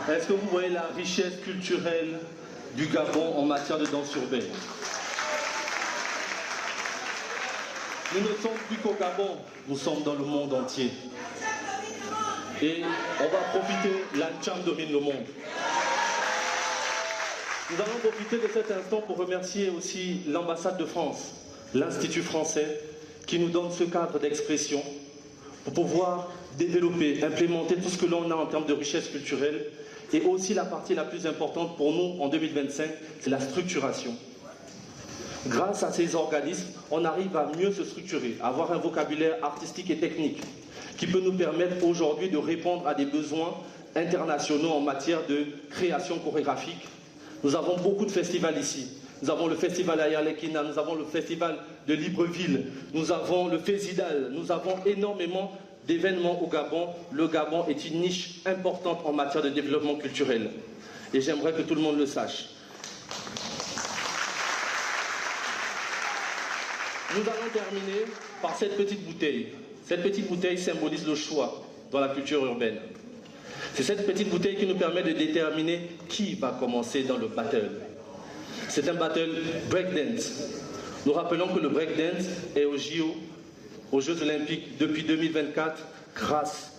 Est-ce que vous voyez la richesse culturelle du Gabon en matière de danse urbaine? Nous ne sommes plus qu'au Gabon, nous sommes dans le monde entier. Et on va profiter, l'Ancham domine le monde. Nous allons profiter de cet instant pour remercier aussi l'ambassade de France, l'Institut français, qui nous donne ce cadre d'expression pour pouvoir développer, implémenter tout ce que l'on a en termes de richesse culturelle. Et aussi la partie la plus importante pour nous en 2025, c'est la structuration. Grâce à ces organismes, on arrive à mieux se structurer, à avoir un vocabulaire artistique et technique qui peut nous permettre aujourd'hui de répondre à des besoins internationaux en matière de création chorégraphique. Nous avons beaucoup de festivals ici. Nous avons le festival Ayarlekina, nous avons le festival de Libreville, nous avons le Fésidal, nous avons énormément d'événements au Gabon. Le Gabon est une niche importante en matière de développement culturel. Et j'aimerais que tout le monde le sache. Nous allons terminer par cette petite bouteille. Cette petite bouteille symbolise le choix dans la culture urbaine. C'est cette petite bouteille qui nous permet de déterminer qui va commencer dans le battle. C'est un battle breakdance. Nous rappelons que le breakdance est au JO, aux Jeux Olympiques depuis 2024 grâce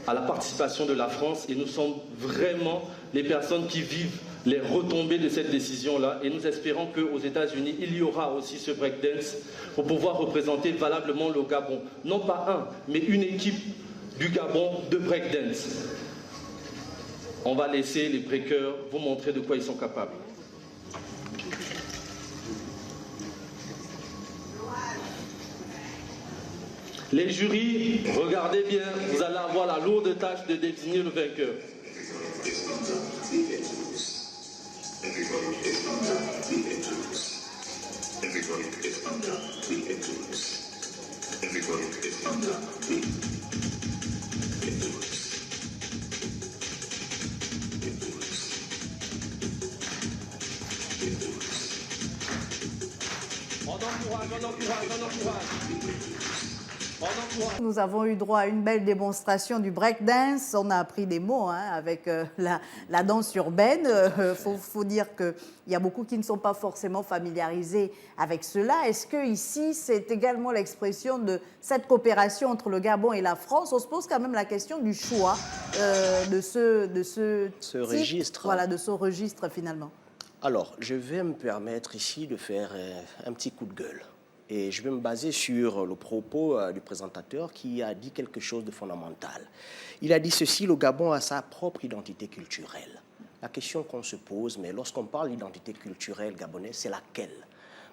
à la participation de la France et nous sommes vraiment les personnes qui vivent les retombées de cette décision-là et nous espérons qu'aux États-Unis, il y aura aussi ce breakdance pour pouvoir représenter valablement le Gabon. Non pas un, mais une équipe du Gabon de breakdance. On va laisser les breakers vous montrer de quoi ils sont capables. Les jurys, regardez bien, vous allez avoir la lourde tâche de désigner le vainqueur. On encourage, on encourage, on encourage.
Nous avons eu droit à une belle démonstration du breakdance. On a appris des mots avec la danse urbaine. Faut dire qu'il y a beaucoup qui ne sont pas forcément familiarisés avec cela. Est-ce que ici, c'est également l'expression de cette coopération entre le Gabon et la France? On se pose quand même la question du choix de ce
registre.
Voilà, de ce registre finalement.
Alors, je vais me permettre ici de faire un petit coup de gueule. Et je vais me baser sur le propos du présentateur qui a dit quelque chose de fondamental. Il a dit ceci, le Gabon a sa propre identité culturelle. La question qu'on se pose, mais lorsqu'on parle d'identité culturelle gabonaise, c'est laquelle?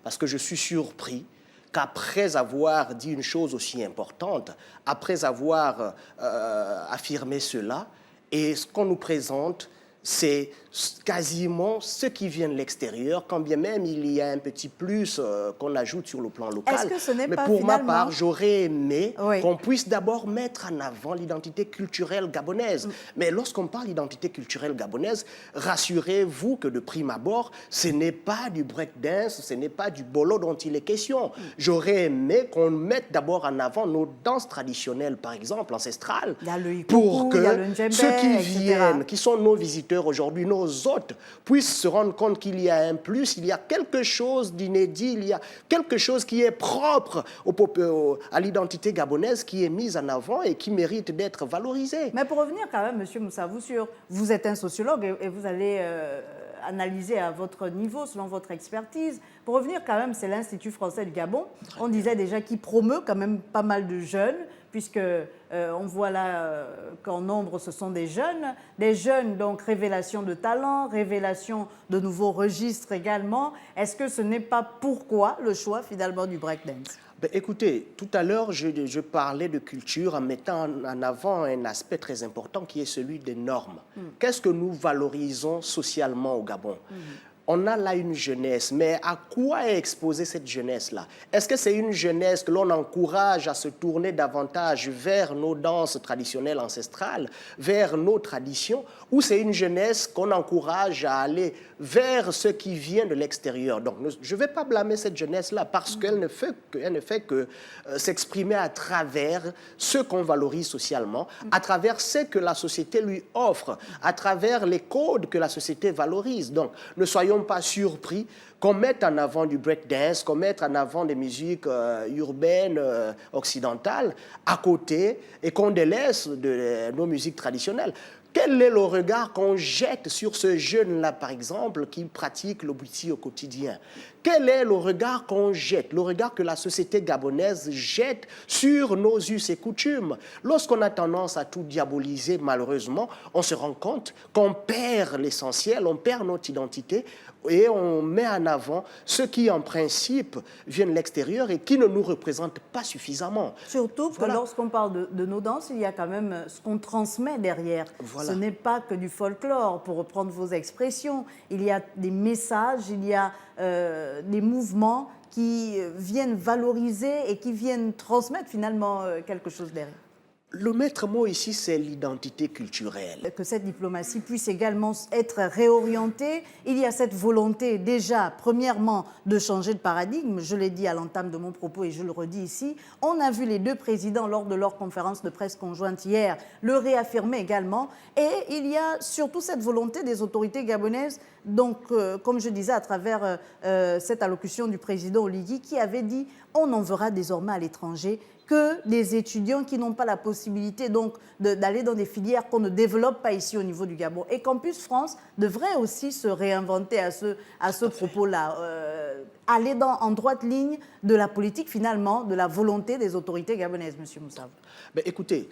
Parce que je suis surpris qu'après avoir dit une chose aussi importante, après avoir affirmé cela, et ce qu'on nous présente, c'est quasiment ceux qui viennent de l'extérieur, quand bien même il y a un petit plus qu'on ajoute sur le plan local.
Est-ce que ce n'est pas
pour
finalement...
ma part, j'aurais aimé qu'on puisse d'abord mettre en avant l'identité culturelle gabonaise. Mais lorsqu'on parle d'identité culturelle gabonaise, rassurez-vous que de prime abord, ce n'est pas du breakdance, ce n'est pas du bolo dont il est question. J'aurais aimé qu'on mette d'abord en avant nos danses traditionnelles, par exemple, ancestrales, pour que ceux qui viennent, qui sont nos visiteurs aujourd'hui, nos hôtes, puissent se rendre compte qu'il y a un plus, il y a quelque chose d'inédit, il y a quelque chose qui est propre à l'identité gabonaise, qui est mise en avant et qui mérite d'être valorisé.
Mais pour revenir quand même, M. Moussavou, vous êtes un sociologue et vous allez analyser à votre niveau, selon votre expertise. Pour revenir quand même, c'est l'Institut français du Gabon. On disait déjà qu'il promeut quand même pas mal de jeunes, puisque on voit là qu'en nombre, ce sont des jeunes, donc révélation de talent, révélation de nouveaux registres également. Est-ce que ce n'est pas pourquoi le choix finalement du breakdance?
Écoutez, tout à l'heure, je parlais de culture en mettant en avant un aspect très important qui est celui des normes. Qu'est-ce que nous valorisons socialement au Gabon? on a là une jeunesse, mais à quoi est exposée cette jeunesse-là? Est-ce que c'est une jeunesse que l'on encourage à se tourner davantage vers nos danses traditionnelles ancestrales, vers nos traditions, ou c'est une jeunesse qu'on encourage à aller vers ce qui vient de l'extérieur? Donc, je ne vais pas blâmer cette jeunesse-là parce qu'elle ne fait que s'exprimer à travers ce qu'on valorise socialement, à travers ce que la société lui offre, à travers les codes que la société valorise. Donc, ne soyons pas surpris qu'on mette en avant du breakdance, qu'on mette en avant des musiques urbaines occidentales à côté et qu'on délaisse nos musiques traditionnelles. Quel est le regard qu'on jette sur ce jeune-là, par exemple, qui pratique le bouti au quotidien? Quel est le regard qu'on jette, le regard que la société gabonaise jette sur nos us et coutumes? Lorsqu'on a tendance à tout diaboliser, malheureusement, on se rend compte qu'on perd l'essentiel, on perd notre identité et on met en avant ce qui, en principe, vient de l'extérieur et qui ne nous représente pas suffisamment.
Surtout que lorsqu'on parle de nos danses, il y a quand même ce qu'on transmet derrière. Voilà. Ce n'est pas que du folklore, pour reprendre vos expressions. Il y a des messages, il y a des mouvements qui viennent valoriser et qui viennent transmettre finalement quelque chose derrière.
Le maître mot ici, c'est l'identité culturelle.
Que cette diplomatie puisse également être réorientée. Il y a cette volonté déjà, premièrement, de changer de paradigme. Je l'ai dit à l'entame de mon propos et je le redis ici. On a vu les deux présidents lors de leur conférence de presse conjointe hier le réaffirmer également. Et il y a surtout cette volonté des autorités gabonaises. Donc, comme je disais à travers cette allocution du président Oligui qui avait dit « on enverra désormais à l'étranger » que des étudiants qui n'ont pas la possibilité donc d'aller dans des filières qu'on ne développe pas ici au niveau du Gabon. Et Campus France devrait aussi se réinventer à ce propos-là, aller en droite ligne de la politique finalement, de la volonté des autorités gabonaises, M. Moussav.
Ben, écoutez,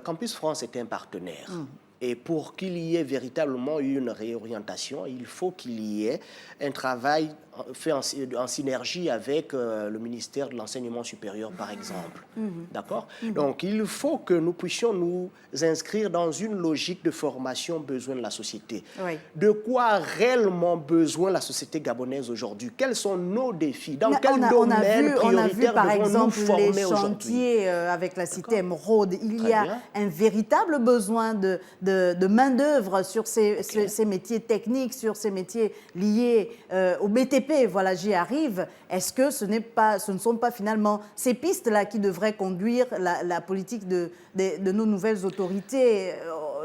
Campus France est un partenaire. Et pour qu'il y ait véritablement une réorientation, il faut qu'il y ait un travail fait en synergie avec le ministère de l'Enseignement supérieur, par exemple. D'accord? Donc, il faut que nous puissions nous inscrire dans une logique de formation besoin de la société. Oui. De quoi réellement besoin la société gabonaise aujourd'hui? Quels sont nos défis? Dans quel domaine prioritaire devons-nous former aujourd'hui?
Les chantiers avec la cité Émeraude, il y a un véritable besoin de main-d'œuvre sur ces métiers techniques, sur ces métiers liés au BTP. Voilà, j'y arrive. Est-ce que ce ne sont pas finalement ces pistes-là qui devraient conduire la politique de nos nouvelles autorités?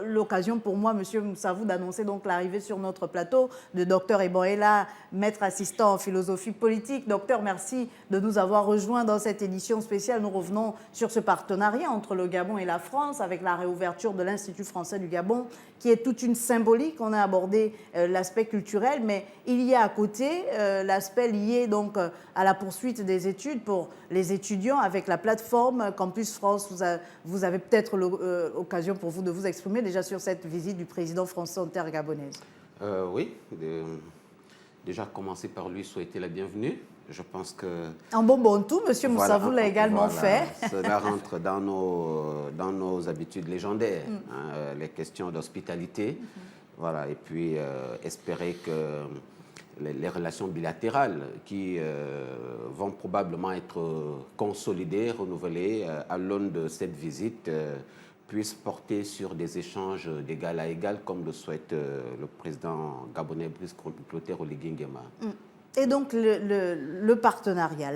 L'occasion pour moi, M. Moussavou, d'annoncer donc l'arrivée sur notre plateau de Dr Eboela, maître assistant en philosophie politique. Docteur, merci de nous avoir rejoints dans cette édition spéciale. Nous revenons sur ce partenariat entre le Gabon et la France avec la réouverture de l'Institut français du Gabon, qui est toute une symbolique. On a abordé l'aspect culturel, mais il y a à côté l'aspect lié donc à la poursuite des études pour les étudiants avec la plateforme Campus France. Vous avez peut-être l'occasion pour vous de vous exprimer déjà sur cette visite du président français en terre gabonaise.
Oui, déjà commencer par lui souhaiter la bienvenue. Je pense que...
En bonbon-tout, M. Moussavou l'a également fait.
Cela rentre dans nos habitudes légendaires, les questions d'hospitalité. Voilà, et puis espérer que les relations bilatérales qui vont probablement être consolidées, renouvelées à l'aune de cette visite, puissent porter sur des échanges d'égal à égal, comme le souhaite le président gabonais Brice Clotaire Oligui Nguema.
Et donc le partenariat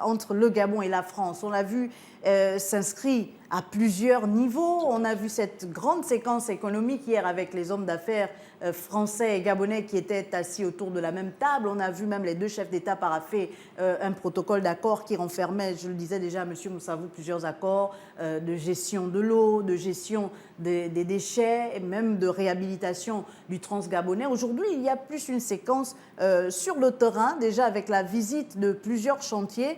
entre le Gabon et la France, on l'a vu, s'inscrit à plusieurs niveaux. On a vu cette grande séquence économique hier avec les hommes d'affaires français et gabonais qui étaient assis autour de la même table. On a vu même les deux chefs d'État parapher un protocole d'accord qui renfermait, je le disais déjà à M. Moussavou, plusieurs accords de gestion de l'eau, de gestion des déchets et même de réhabilitation du transgabonais. Aujourd'hui, il y a plus une séquence sur le terrain, déjà avec la visite de plusieurs chantiers,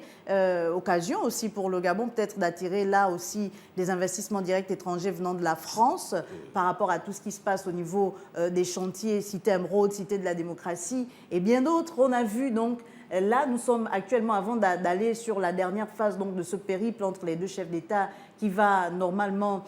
occasion aussi pour le Gabon peut-être d'attirer là aussi des investissements directs étrangers venant de la France par rapport à tout ce qui se passe au niveau des chantiers, Cité Émeraude, Cité de la démocratie et bien d'autres. On a vu donc Là, nous sommes actuellement, avant d'aller sur la dernière phase donc, de ce périple entre les deux chefs d'État qui va normalement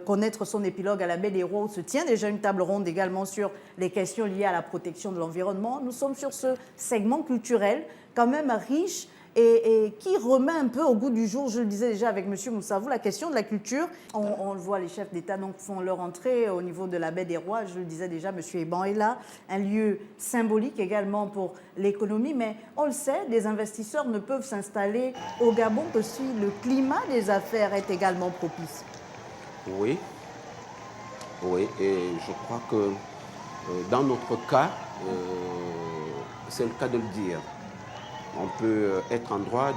connaître son épilogue à la Baie des Rois, où se tient déjà une table ronde également sur les questions liées à la protection de l'environnement. Nous sommes sur ce segment culturel quand même riche et qui remet un peu au goût du jour, je le disais déjà avec M. Moussavou, la question de la culture. On le voit, les chefs d'État donc, font leur entrée au niveau de la Baie des Rois. Je le disais déjà, M. Eban est là, un lieu symbolique également pour l'économie. Mais on le sait, les investisseurs ne peuvent s'installer au Gabon que si le climat des affaires est également propice.
Oui, et je crois que dans notre cas, c'est le cas de le dire. On peut être en droit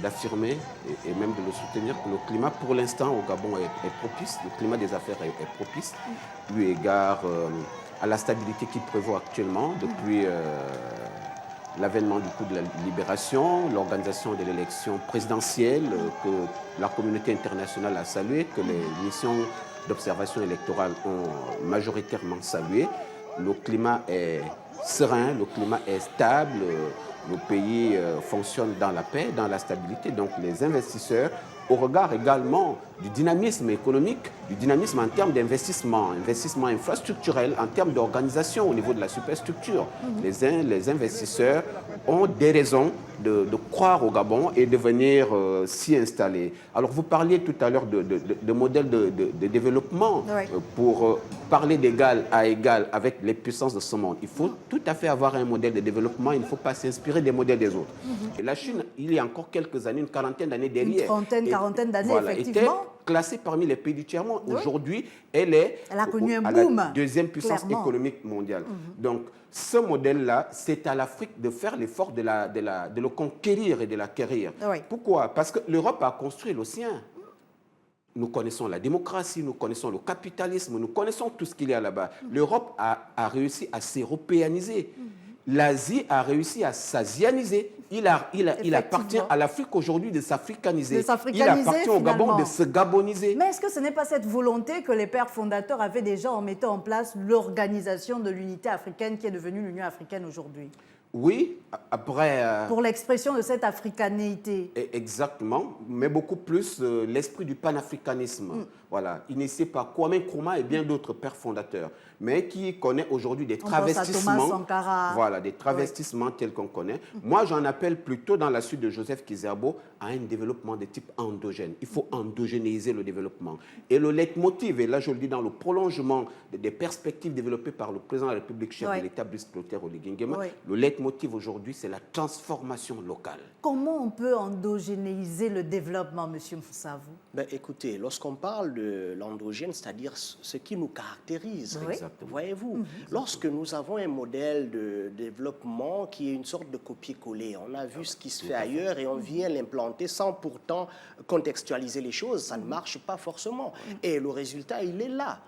d'affirmer et même de le soutenir que le climat, pour l'instant, au Gabon est propice. Le climat des affaires est propice, eu égard à la stabilité qui prévaut actuellement depuis l'avènement du coup de la libération, l'organisation de l'élection présidentielle que la communauté internationale a salué, que les missions d'observation électorale ont majoritairement salué. Le climat est serein, le climat est stable. Le pays fonctionne dans la paix, dans la stabilité. Donc les investisseurs, au regard également du dynamisme économique, du dynamisme en termes d'investissement, investissement infrastructurel, en termes d'organisation au niveau de la superstructure, les investisseurs ont des raisons de croire au Gabon et de venir s'y installer. Alors vous parliez tout à l'heure de modèles de développement. Pour parler d'égal à égal avec les puissances de ce monde. Il faut tout à fait avoir un modèle de développement, il ne faut pas s'inspirer des modèles des autres. Et la Chine, il y a encore quelques années, une quarantaine d'années derrière.
Une quarantaine d'années,
voilà,
effectivement.
Était classée parmi les pays du tiers-monde. Aujourd'hui, elle
a connu un
boom,
la
deuxième puissance économique mondiale. Donc, ce modèle-là, c'est à l'Afrique de faire l'effort de le conquérir et de l'acquérir. Pourquoi? Parce que l'Europe a construit le sien. Nous connaissons la démocratie, nous connaissons le capitalisme, nous connaissons tout ce qu'il y a là-bas. L'Europe a réussi à s'européaniser. L'Asie a réussi à s'asianiser. Il appartient à l'Afrique aujourd'hui de s'africaniser. Il appartient au Gabon de se gaboniser.
Mais est-ce que ce n'est pas cette volonté que les pères fondateurs avaient déjà en mettant en place l'organisation de l'unité africaine qui est devenue l'Union africaine aujourd'hui?
Oui, après...
pour l'expression de cette africanéité.
Exactement, mais beaucoup plus l'esprit du panafricanisme. Voilà, initié par Kwame Nkrumah et bien d'autres pères fondateurs, mais qui connaît aujourd'hui des travestissements. Voilà, des travestissements tels qu'on connaît. Moi, j'en appelle plutôt, dans la suite de Joseph Kizerbo, à un développement de type endogène. Il faut endogénéiser le développement. Et le leitmotiv, et là je le dis dans le prolongement des perspectives développées par le président de la République, chef de l'État, Brice Clotaire Oligui Nguema, le leitmotiv aujourd'hui, c'est la transformation locale.
Comment on peut endogénéiser le développement, M. Moussavou?
Ben, écoutez, lorsqu'on parle de l'endogène, c'est-à-dire ce qui nous caractérise, voyez-vous, lorsque nous avons un modèle de développement qui est une sorte de copier-coller, on a vu ce qui se fait ailleurs et on vient l'implanter sans pourtant contextualiser les choses, ça ne marche pas forcément. Et le résultat, il est là.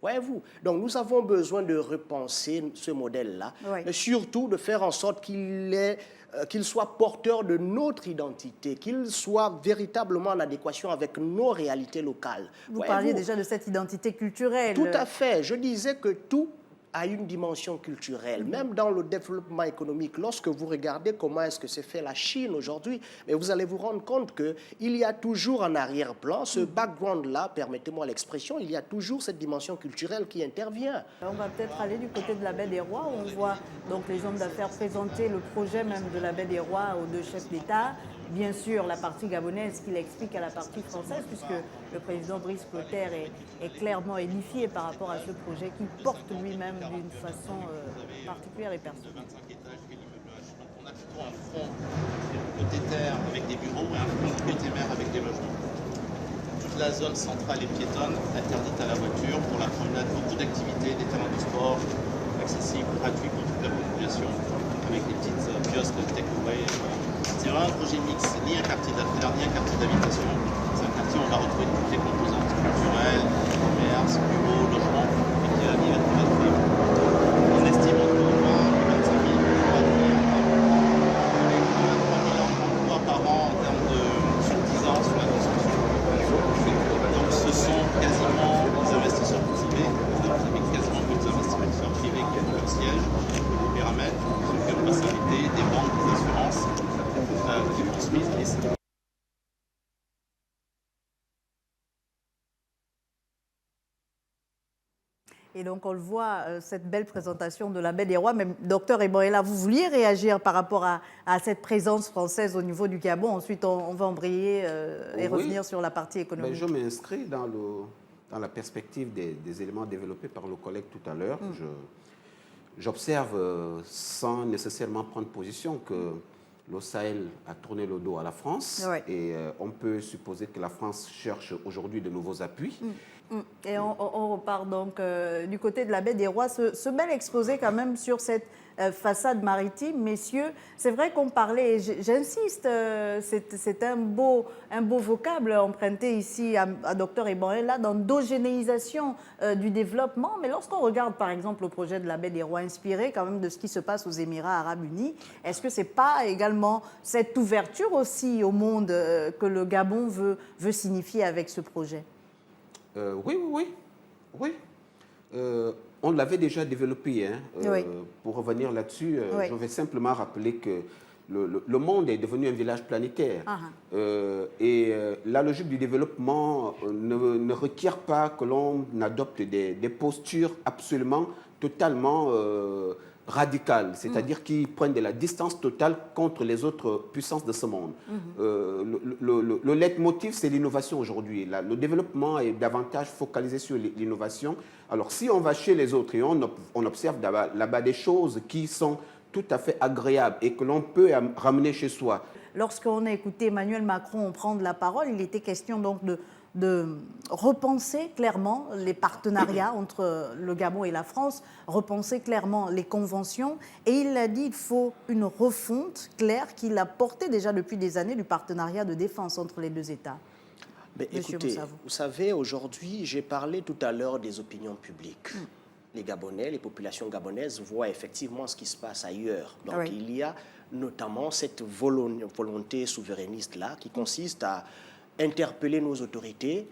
Voyez-vous. Donc, nous avons besoin de repenser ce modèle-là, mais surtout de faire en sorte qu'il soit porteur de notre identité, qu'il soit véritablement en adéquation avec nos réalités locales.
Vous parliez déjà de cette identité culturelle.
Tout à fait. Je disais que tout a une dimension culturelle, même dans le développement économique. Lorsque vous regardez comment est-ce que c'est fait la Chine aujourd'hui, mais vous allez vous rendre compte qu'il y a toujours en arrière-plan, ce background-là, permettez-moi l'expression, il y a toujours cette dimension culturelle qui intervient.
On va peut-être aller du côté de la Baie des Rois, où on voit donc les hommes d'affaires présenter le projet même de la Baie des Rois aux deux chefs d'État. Bien sûr, la partie gabonaise qu'il explique à la partie française, puisque le président Brice Clotaire est clairement édifié par rapport à ce projet qu'il porte lui-même d'une façon particulière et personnelle.
On a plutôt un front côté terre avec des bureaux et un front côté mer avec des logements. Toute la zone centrale est piétonne, interdite à la voiture, pour la promenade, beaucoup d'activités, des terrains de sport accessibles, gratuits pour toute la population, avec des petites kiosques de take-away. C'est vraiment un projet mix, ni un quartier d'affaires, ni un quartier d'habitation. C'est un quartier où on va retrouver toutes les composantes culturelles, commerce, bureaux, logements, et qui va vivre à être faible. On estime entre 20 et 25 000 emplois avec 3 000 emplois par an en termes de subsistance sur la construction. Donc ce sont quasiment des investisseurs privés, avec quasiment que des investisseurs privés qui ont leur siège, des périmètres, sur lesquels on va s'inviter, des banques, des assurances.
Et donc, on le voit, cette belle présentation de la baie des Rois. Mais, docteur Eboela, vous vouliez réagir par rapport à cette présence française au niveau du Gabon. Ensuite, on va embrayer et revenir sur la partie économique.
Je m'inscris dans la perspective des éléments développés par le collègue tout à l'heure. J'observe, sans nécessairement prendre position, que le Sahel a tourné le dos à la France. Et on peut supposer que la France cherche aujourd'hui de nouveaux appuis.
Et on repart donc du côté de la baie des Rois. Ce bel exposé quand même sur cette façade maritime, messieurs. C'est vrai qu'on parlait, j'insiste, c'est un beau vocable emprunté ici à Dr Eboela d'endogénéisation du développement. Mais lorsqu'on regarde par exemple le projet de la baie des Rois, inspiré quand même de ce qui se passe aux Émirats arabes unis, est-ce que ce n'est pas également cette ouverture aussi au monde que le Gabon veut signifier avec ce projet?
Oui. On l'avait déjà développé. Pour revenir là-dessus, je vais simplement rappeler que le monde est devenu un village planétaire. Et la logique du développement ne requiert pas que l'on adopte des postures absolument, totalement radicales, c'est-à-dire qui prennent de la distance totale contre les autres puissances de ce monde. Le leitmotiv, c'est l'innovation aujourd'hui. Le développement est davantage focalisé sur l'innovation. Alors, si on va chez les autres et on observe là-bas des choses qui sont tout à fait agréables et que l'on peut ramener chez soi.
Lorsqu'on a écouté Emmanuel Macron prendre la parole, il était question donc de repenser clairement les partenariats entre le Gabon et la France, repenser clairement les conventions. Et il a dit qu'il faut une refonte claire qu'il a portée déjà depuis des années du partenariat de défense entre les deux États.
Mais écoutez, vous savez, aujourd'hui, j'ai parlé tout à l'heure des opinions publiques. Les Gabonais, les populations gabonaises voient effectivement ce qui se passe ailleurs. Donc il y a notamment cette volonté souverainiste-là qui consiste à interpeller nos autorités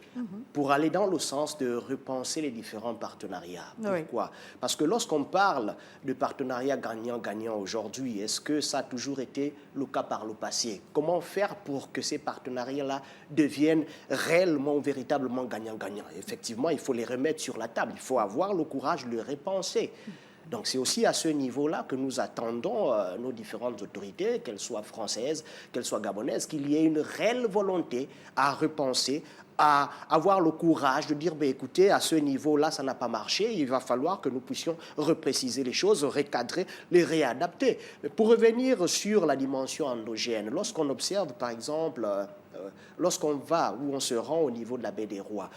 pour aller dans le sens de repenser les différents partenariats. Pourquoi? Parce que lorsqu'on parle de partenariat gagnant-gagnant aujourd'hui, est-ce que ça a toujours été le cas par le passé? Comment faire pour que ces partenariats-là deviennent réellement, véritablement gagnant-gagnant? Effectivement, il faut les remettre sur la table. Il faut avoir le courage de les repenser. Donc c'est aussi à ce niveau-là que nous attendons nos différentes autorités, qu'elles soient françaises, qu'elles soient gabonaises, qu'il y ait une réelle volonté à repenser, à avoir le courage de dire, écoutez, à ce niveau-là, ça n'a pas marché, il va falloir que nous puissions repréciser les choses, recadrer, les réadapter. Mais pour revenir sur la dimension endogène, lorsqu'on observe, par exemple, lorsqu'on va ou on se rend au niveau de la baie des Rois,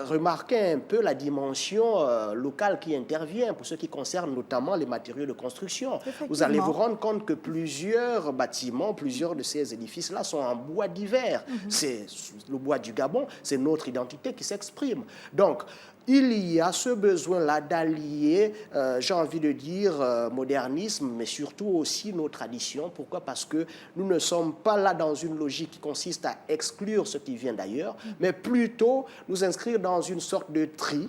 remarquez un peu la dimension locale qui intervient pour ce qui concerne notamment les matériaux de construction. Vous allez vous rendre compte que plusieurs bâtiments, plusieurs de ces édifices-là sont en bois divers. C'est le bois du Gabon, c'est notre identité qui s'exprime. Donc, il y a ce besoin-là d'allier, j'ai envie de dire, modernisme, mais surtout aussi nos traditions. Pourquoi? Parce que nous ne sommes pas là dans une logique qui consiste à exclure ce qui vient d'ailleurs, mais plutôt nous inscrire dans une sorte de tri,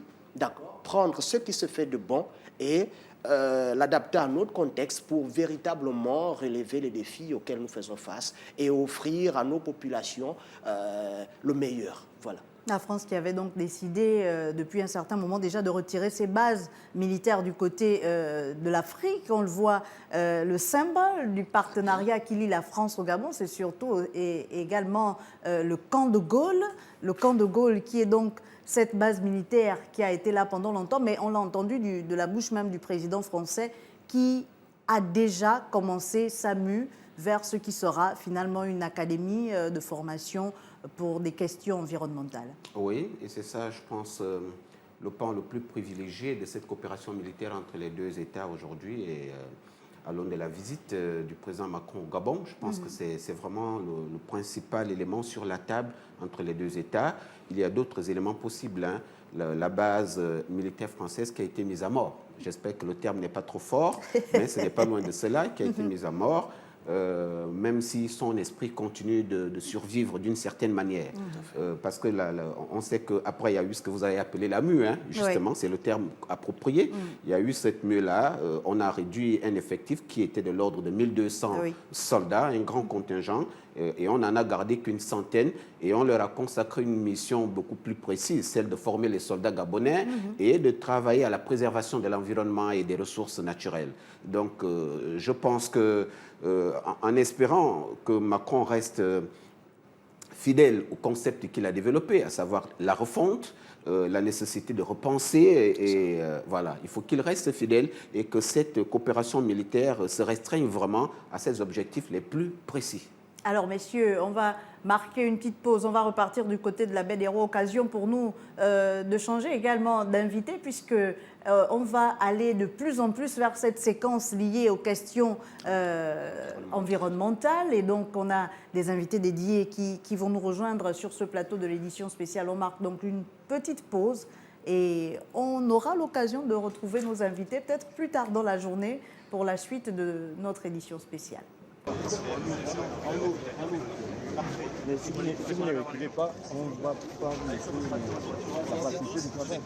prendre ce qui se fait de bon et l'adapter à notre contexte pour véritablement relever les défis auxquels nous faisons face et offrir à nos populations le meilleur. Voilà.
La France qui avait donc décidé depuis un certain moment déjà de retirer ses bases militaires du côté de l'Afrique. On le voit, le symbole du partenariat qui lie la France au Gabon, c'est surtout également le camp de Gaulle. Le camp de Gaulle qui est donc cette base militaire qui a été là pendant longtemps, mais on l'a entendu de la bouche même du président français qui a déjà commencé sa mue vers ce qui sera finalement une académie de formation pour des questions environnementales.
Oui, et c'est ça, je pense, le pan le plus privilégié de cette coopération militaire entre les deux États aujourd'hui. Et à l'aune de la visite du président Macron au Gabon, je pense que c'est vraiment le principal élément sur la table entre les deux États. Il y a d'autres éléments possibles. La base militaire française qui a été mise à mort. J'espère que le terme n'est pas trop fort, mais ce n'est pas loin de cela, qui a été mise à mort. Même si son esprit continue de survivre d'une certaine manière. Parce que on sait qu'après, il y a eu ce que vous avez appelé la mue, justement, c'est le terme approprié. Il y a eu cette mue-là, on a réduit un effectif qui était de l'ordre de 1200 soldats, un grand contingent, et on n'en a gardé qu'une centaine, et on leur a consacré une mission beaucoup plus précise, celle de former les soldats gabonais et de travailler à la préservation de l'environnement et des ressources naturelles. Donc je pense que, en espérant que Macron reste fidèle au concept qu'il a développé, à savoir la refonte, la nécessité de repenser, et voilà, il faut qu'il reste fidèle et que cette coopération militaire se restreigne vraiment à ses objectifs les plus précis.
Alors, messieurs, on va marquer une petite pause. On va repartir du côté de la Baie des Rois. Occasion pour nous de changer également d'invité, puisque on va aller de plus en plus vers cette séquence liée aux questions environnementales. Et donc, on a des invités dédiés qui vont nous rejoindre sur ce plateau de l'édition spéciale. On marque donc une petite pause et on aura l'occasion de retrouver nos invités peut-être plus tard dans la journée pour la suite de notre édition spéciale.
Mais si vous ne reculez pas, on ne va pas laisser la facilité du travail.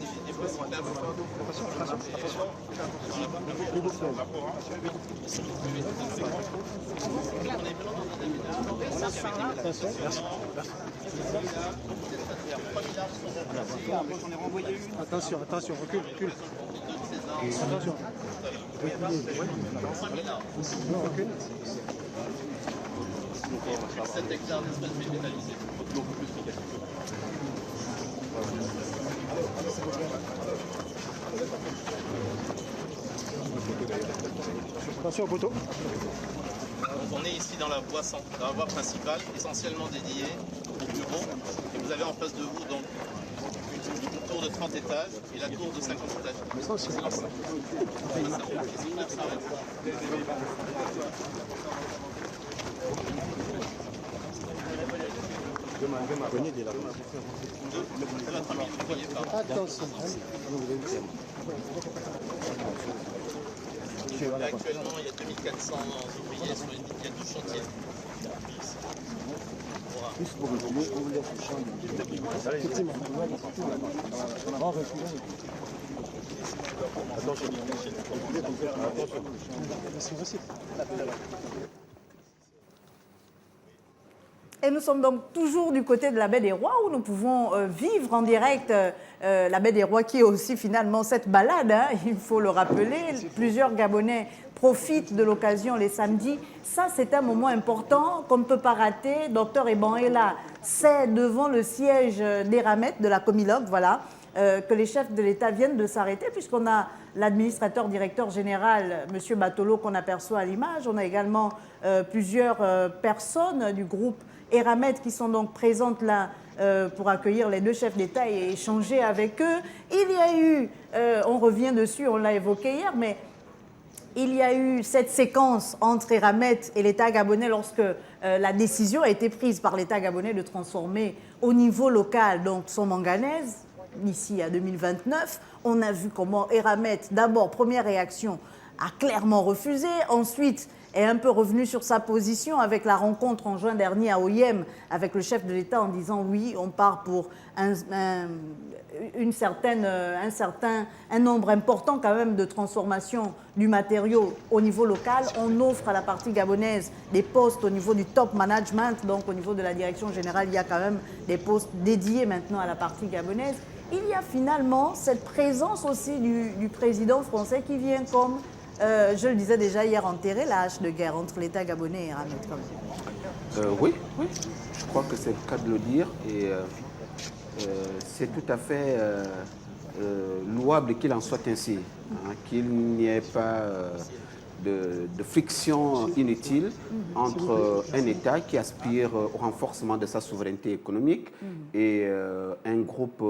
Attention, attention, recule, recule. Attention. Non, recule.
7 hectares d'espace végétalisé.
Attention au poteau.
On est ici dans la voie principale, essentiellement dédiée au bureau. Et vous avez en face de vous donc une tour de 30 étages et la tour de 50 étages.
Attention.
Actuellement, il y a 2400 ouvriers, il y a 12 chantiers.
Et nous sommes donc toujours du côté de la Baie des Rois où nous pouvons vivre en direct la Baie des Rois qui est aussi finalement cette balade, hein, il faut le rappeler. Plusieurs Gabonais profitent de l'occasion les samedis. Ça, c'est un moment important qu'on ne peut pas rater. Docteur Eban est là. C'est devant le siège d'Eramet, de la Comiloc, voilà, que les chefs de l'État viennent de s'arrêter puisqu'on a l'administrateur directeur général, M. Batolo, qu'on aperçoit à l'image. On a également plusieurs personnes du groupe Eramet qui sont donc présentes là pour accueillir les deux chefs d'État et échanger avec eux. Il y a eu, on revient dessus, on l'a évoqué hier, mais il y a eu cette séquence entre Eramet et l'État gabonais lorsque la décision a été prise par l'État gabonais de transformer au niveau local donc son manganèse d'ici à 2029. On a vu comment Eramet, d'abord, première réaction, a clairement refusé, ensuite est un peu revenu sur sa position avec la rencontre en juin dernier à Oyem avec le chef de l'État en disant oui, on part pour un nombre important quand même de transformation du matériau au niveau local. On offre à la partie gabonaise des postes au niveau du top management, donc au niveau de la direction générale, il y a quand même des postes dédiés maintenant à la partie gabonaise. Il y a finalement cette présence aussi du président français qui vient comme, je le disais déjà hier, enterrer la hache de guerre entre l'État gabonais et Eramet.
Oui, je crois que c'est le cas de le dire. Et c'est tout à fait louable qu'il en soit ainsi, hein, qu'il n'y ait pas de friction inutile entre un État qui aspire au renforcement de sa souveraineté économique et un groupe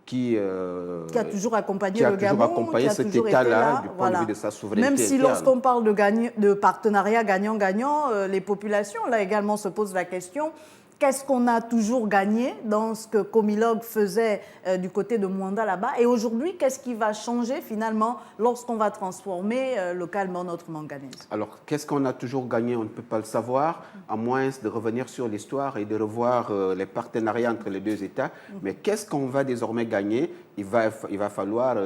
qui
a toujours accompagné le Gabon, qui a
cet
toujours
État-là
été
du point de vue de sa souveraineté
Même si
interne.
lorsqu'on parle de partenariat gagnant-gagnant, les populations, là également se posent la question, Qu'est-ce qu'on a toujours gagné dans ce que Comilog faisait du côté de Mwanda là-bas? Et aujourd'hui, qu'est-ce qui va changer finalement lorsqu'on va transformer localement notre manganèse?
Alors, qu'est-ce qu'on a toujours gagné? On ne peut pas le savoir, à moins de revenir sur l'histoire et de revoir les partenariats entre les deux États. Mais qu'est-ce qu'on va désormais gagner? Il va falloir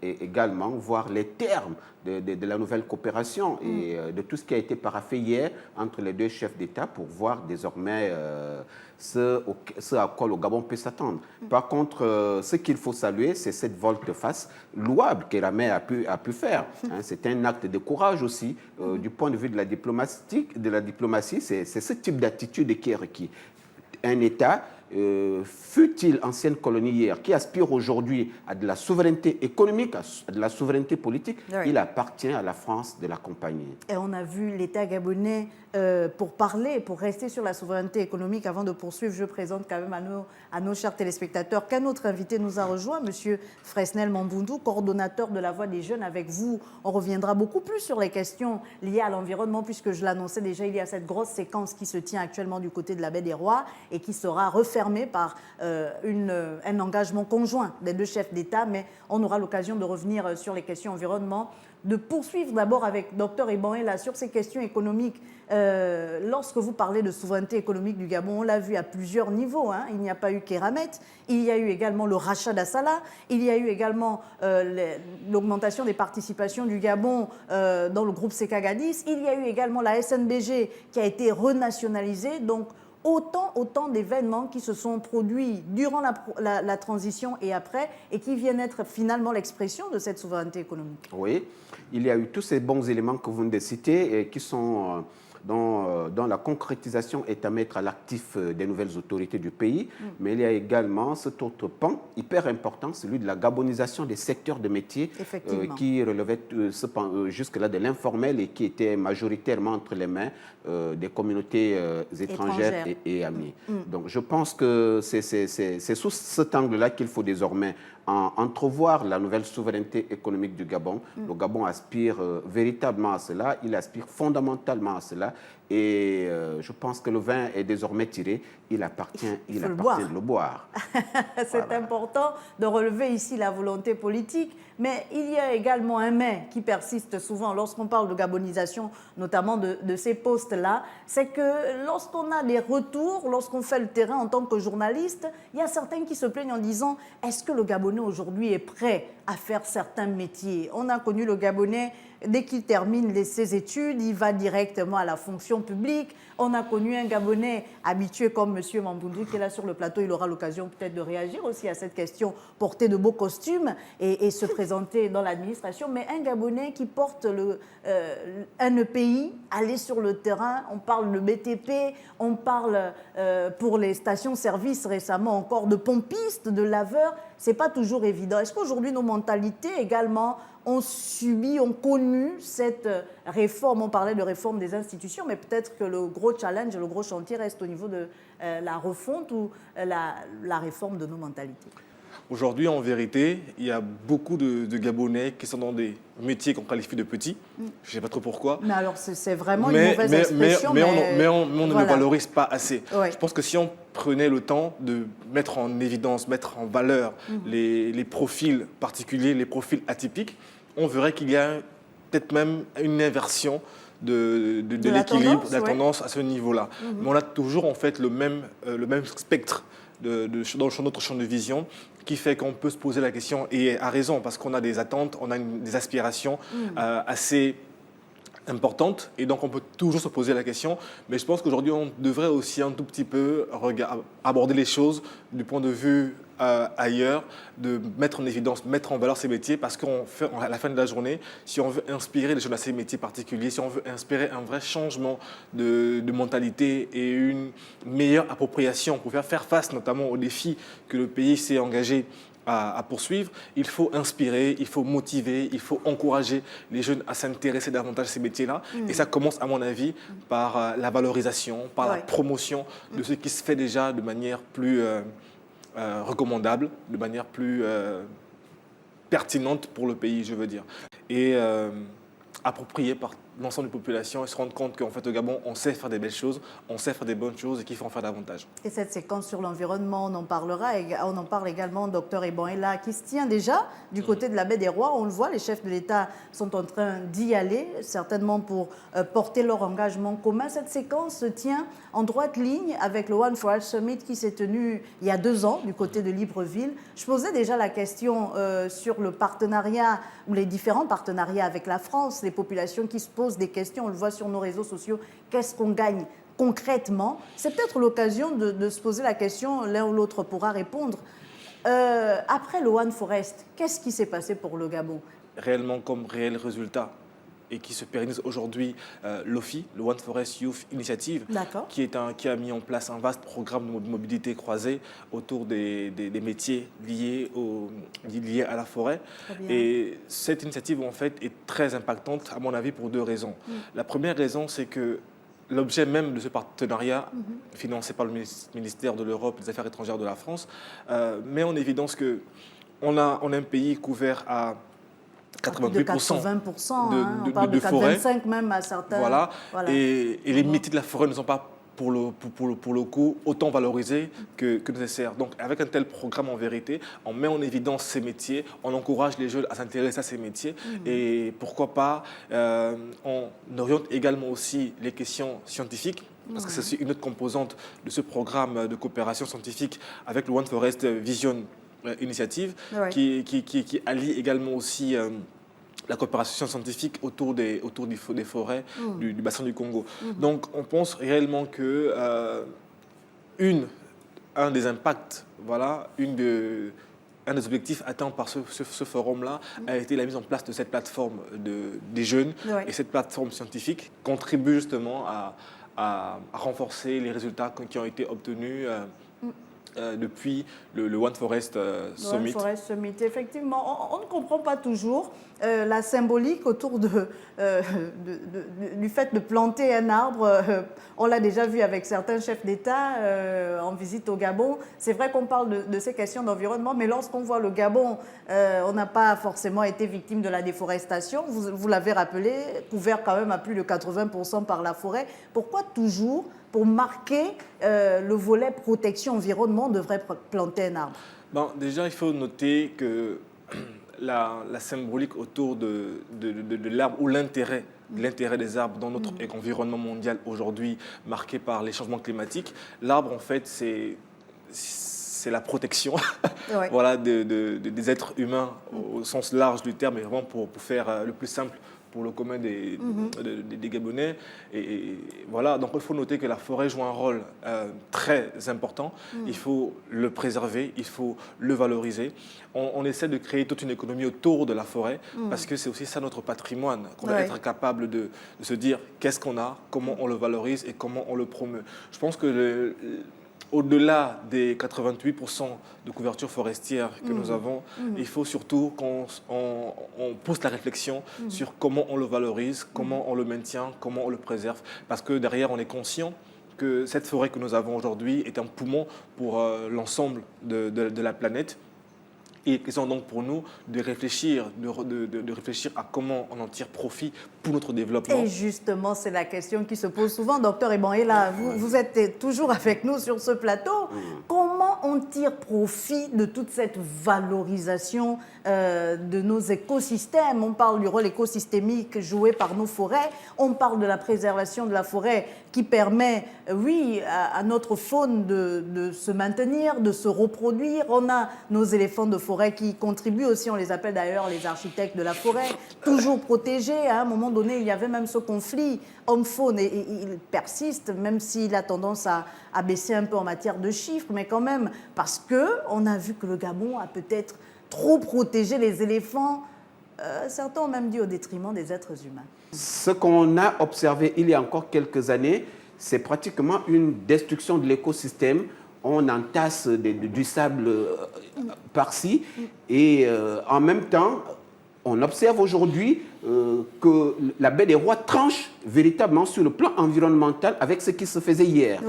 également voir les termes de la nouvelle coopération et de tout ce qui a été paraphé hier entre les deux chefs d'État pour voir désormais ce à quoi le Gabon peut s'attendre. Par contre, ce qu'il faut saluer, c'est cette volte-face louable qu'Eramé a pu faire. C'est un acte de courage aussi. Du point de vue de la diplomatie, c'est ce type d'attitude qui est requis. Un État, fut-il ancienne colonie hier, qui aspire aujourd'hui à de la souveraineté économique, à de la souveraineté politique, il appartient à la France de l'accompagner.
Et on a vu l'État gabonais, pour rester sur la souveraineté économique, avant de poursuivre, je présente quand même à nos chers téléspectateurs qu'un autre invité nous a rejoint, M. Fresnel Mambundu, coordonnateur de la Voix des Jeunes. Avec vous, on reviendra beaucoup plus sur les questions liées à l'environnement, puisque je l'annonçais déjà, il y a cette grosse séquence qui se tient actuellement du côté de la baie des Rois et qui sera refermée par un engagement conjoint des deux chefs d'État, mais on aura l'occasion de revenir sur les questions environnement, de poursuivre d'abord avec Dr Ebanela sur ces questions économiques. Lorsque vous parlez de souveraineté économique du Gabon, on l'a vu à plusieurs niveaux. Il n'y a pas eu qu'Eramet, il y a eu également le rachat d'Assala, il y a eu également l'augmentation des participations du Gabon dans le groupe Sekagadis, il y a eu également la SNBG qui a été renationalisée. Donc, autant d'événements qui se sont produits durant la transition et après, et qui viennent être finalement l'expression de cette souveraineté économique.
Oui, il y a eu tous ces bons éléments que vous venez de citer et qui sont dont la concrétisation est à mettre à l'actif des nouvelles autorités du pays. Mais il y a également cet autre pan hyper important, celui de la gabonisation des secteurs de métiers qui relevait jusque-là de l'informel et qui était majoritairement entre les mains des communautés étrangères et amies. Donc je pense que c'est sous cet angle-là qu'il faut désormais entrevoir la nouvelle souveraineté économique du Gabon. Le Gabon aspire véritablement à cela, il aspire fondamentalement à cela et je pense que le vin est désormais tiré, il appartient de le boire.
C'est important de relever ici la volonté politique, mais il y a également un mais qui persiste souvent lorsqu'on parle de gabonisation, notamment de ces postes-là, c'est que lorsqu'on a des retours, lorsqu'on fait le terrain en tant que journaliste, il y a certains qui se plaignent en disant « Est-ce que le Gabonais aujourd'hui est prêt à faire certains métiers ?» On a connu le Gabonais, dès qu'il termine ses études, il va directement à la fonction publique. On a connu un Gabonais habitué comme M. Mambundu qui est là sur le plateau. Il aura l'occasion peut-être de réagir aussi à cette question, porter de beaux costumes et se présenter dans l'administration. Mais un Gabonais qui porte un EPI, aller sur le terrain, on parle de BTP, on parle pour les stations-service récemment encore de pompistes, de laveurs. Ce n'est pas toujours évident. Est-ce qu'aujourd'hui nos mentalités également ont connu cette réforme? On parlait de réforme des institutions, mais peut-être que le gros challenge, le gros chantier reste au niveau de la refonte ou la réforme de nos mentalités.
Aujourd'hui, en vérité, il y a beaucoup de Gabonais qui sont dans des métiers qu'on qualifie de petits. Je ne sais pas trop pourquoi.
Mais alors, c'est vraiment une mauvaise expression.
Mais on ne le valorise pas assez.
Ouais.
Je pense que si on prenait le temps de mettre en évidence, mettre en valeur les profils particuliers, les profils atypiques, on verrait qu'il y a peut-être même une inversion de l'équilibre, de la tendance à ce niveau-là. Mais on a toujours en fait le même spectre dans notre champ de vision qui fait qu'on peut se poser la question, et à raison, parce qu'on a des attentes, on a des aspirations assez importantes, et donc on peut toujours se poser la question. Mais je pense qu'aujourd'hui, on devrait aussi un tout petit peu aborder les choses du point de vue ailleurs, de mettre en évidence, mettre en valeur ces métiers, parce qu'à la fin de la journée, si on veut inspirer les jeunes à ces métiers particuliers, si on veut inspirer un vrai changement de mentalité et une meilleure appropriation pour faire face notamment aux défis que le pays s'est engagé à poursuivre, il faut inspirer, il faut motiver, il faut encourager les jeunes à s'intéresser davantage à ces métiers-là. Et ça commence, à mon avis, par la valorisation, par la promotion de ce qui se fait déjà de manière plus recommandable, de manière plus pertinente pour le pays, je veux dire. Et appropriée par l'ensemble des populations et se rendre compte qu'en fait au Gabon, on sait faire des belles choses, on sait faire des bonnes choses et qu'il faut en faire davantage.
Et cette séquence sur l'environnement, on en parlera, on en parle également, docteur Ebouanela, qui se tient déjà du côté de la baie des Rois. On le voit, les chefs de l'État sont en train d'y aller, certainement pour porter leur engagement commun. Cette séquence se tient en droite ligne avec le One Forest Summit qui s'est tenu il y a 2 ans du côté de Libreville. Je posais déjà la question sur le partenariat ou les différents partenariats avec la France, les populations qui se posent des questions, on le voit sur nos réseaux sociaux, qu'est-ce qu'on gagne concrètement? C'est peut-être l'occasion de se poser la question, l'un ou l'autre pourra répondre. Après le One Forest, qu'est-ce qui s'est passé pour le Gabon?
Réellement comme réel résultat et qui se pérennise aujourd'hui, l'OFI, le One Forest Youth Initiative, qui a mis en place un vaste programme de mobilité croisée autour des métiers liés à la forêt. Et cette initiative, en fait, est très impactante, à mon avis, pour 2 raisons. La première raison, c'est que l'objet même de ce partenariat, financé par le ministère de l'Europe et des Affaires étrangères de la France, met en évidence qu'on a un pays couvert à 88%
de 80%, on parle de 85 même à certains.
Voilà. Et les métiers de la forêt ne sont pas, pour le coup, autant valorisés que nécessaire. Donc, avec un tel programme, en vérité, on met en évidence ces métiers, on encourage les jeunes à s'intéresser à ces métiers et pourquoi pas, on oriente également aussi les questions scientifiques. Parce que c'est une autre composante de ce programme de coopération scientifique avec le One Forest Vision Initiative, qui allie également aussi la coopération scientifique autour des forêts du bassin du Congo. Donc on pense réellement que un des impacts, voilà, un des objectifs atteints par ce forum-là a été la mise en place de cette plateforme des jeunes. Et cette plateforme scientifique contribue justement à renforcer les résultats qui ont été obtenus depuis le One Forest Summit.
One Forest Summit, effectivement. On ne comprend pas toujours la symbolique autour du fait de planter un arbre. On l'a déjà vu avec certains chefs d'État en visite au Gabon. C'est vrai qu'on parle de ces questions d'environnement, mais lorsqu'on voit le Gabon, on n'a pas forcément été victime de la déforestation. Vous l'avez rappelé, couvert quand même à plus de 80% par la forêt. Pourquoi toujours, pour marquer le volet protection environnement, on devrait planter un arbre?
Déjà, il faut noter que la symbolique autour de l'arbre ou l'intérêt des arbres dans notre environnement mondial aujourd'hui marqué par les changements climatiques, l'arbre, en fait, c'est la protection voilà, des êtres humains au sens large du terme, et vraiment pour faire le plus simple pour le commun des Gabonais. Et voilà, donc il faut noter que la forêt joue un rôle très important. Il faut le préserver, il faut le valoriser. On essaie de créer toute une économie autour de la forêt parce que c'est aussi ça notre patrimoine, qu'on doit être capable de se dire qu'est-ce qu'on a, comment on le valorise et comment on le promeut. Je pense que au-delà des 88% de couverture forestière que nous avons, il faut surtout qu'on pousse la réflexion sur comment on le valorise, comment on le maintient, comment on le préserve. Parce que derrière, on est conscient que cette forêt que nous avons aujourd'hui est un poumon pour l'ensemble de la planète. Et ils sont donc pour nous de réfléchir à comment on en tire profit pour notre développement.
Et justement, c'est la question qui se pose souvent. Docteur Ebouanela, vous êtes toujours avec nous sur ce plateau. Comment on tire profit de toute cette valorisation de nos écosystèmes? On parle du rôle écosystémique joué par nos forêts. On parle de la préservation de la forêt qui permet, oui, à notre faune de se maintenir, de se reproduire. On a nos éléphants de forêt qui contribuent aussi, on les appelle d'ailleurs les architectes de la forêt, toujours protégés. À un moment donné, il y avait même ce conflit homme-faune et il persiste, même s'il a tendance à baisser un peu en matière de chiffres, mais quand même, parce qu'on a vu que le Gabon a peut-être trop protégé les éléphants. Certains ont même dit au détriment des êtres humains.
Ce qu'on a observé il y a encore quelques années, c'est pratiquement une destruction de l'écosystème. On entasse du sable par-ci et en même temps, on observe aujourd'hui que la baie des Rois tranche véritablement sur le plan environnemental avec ce qui se faisait hier.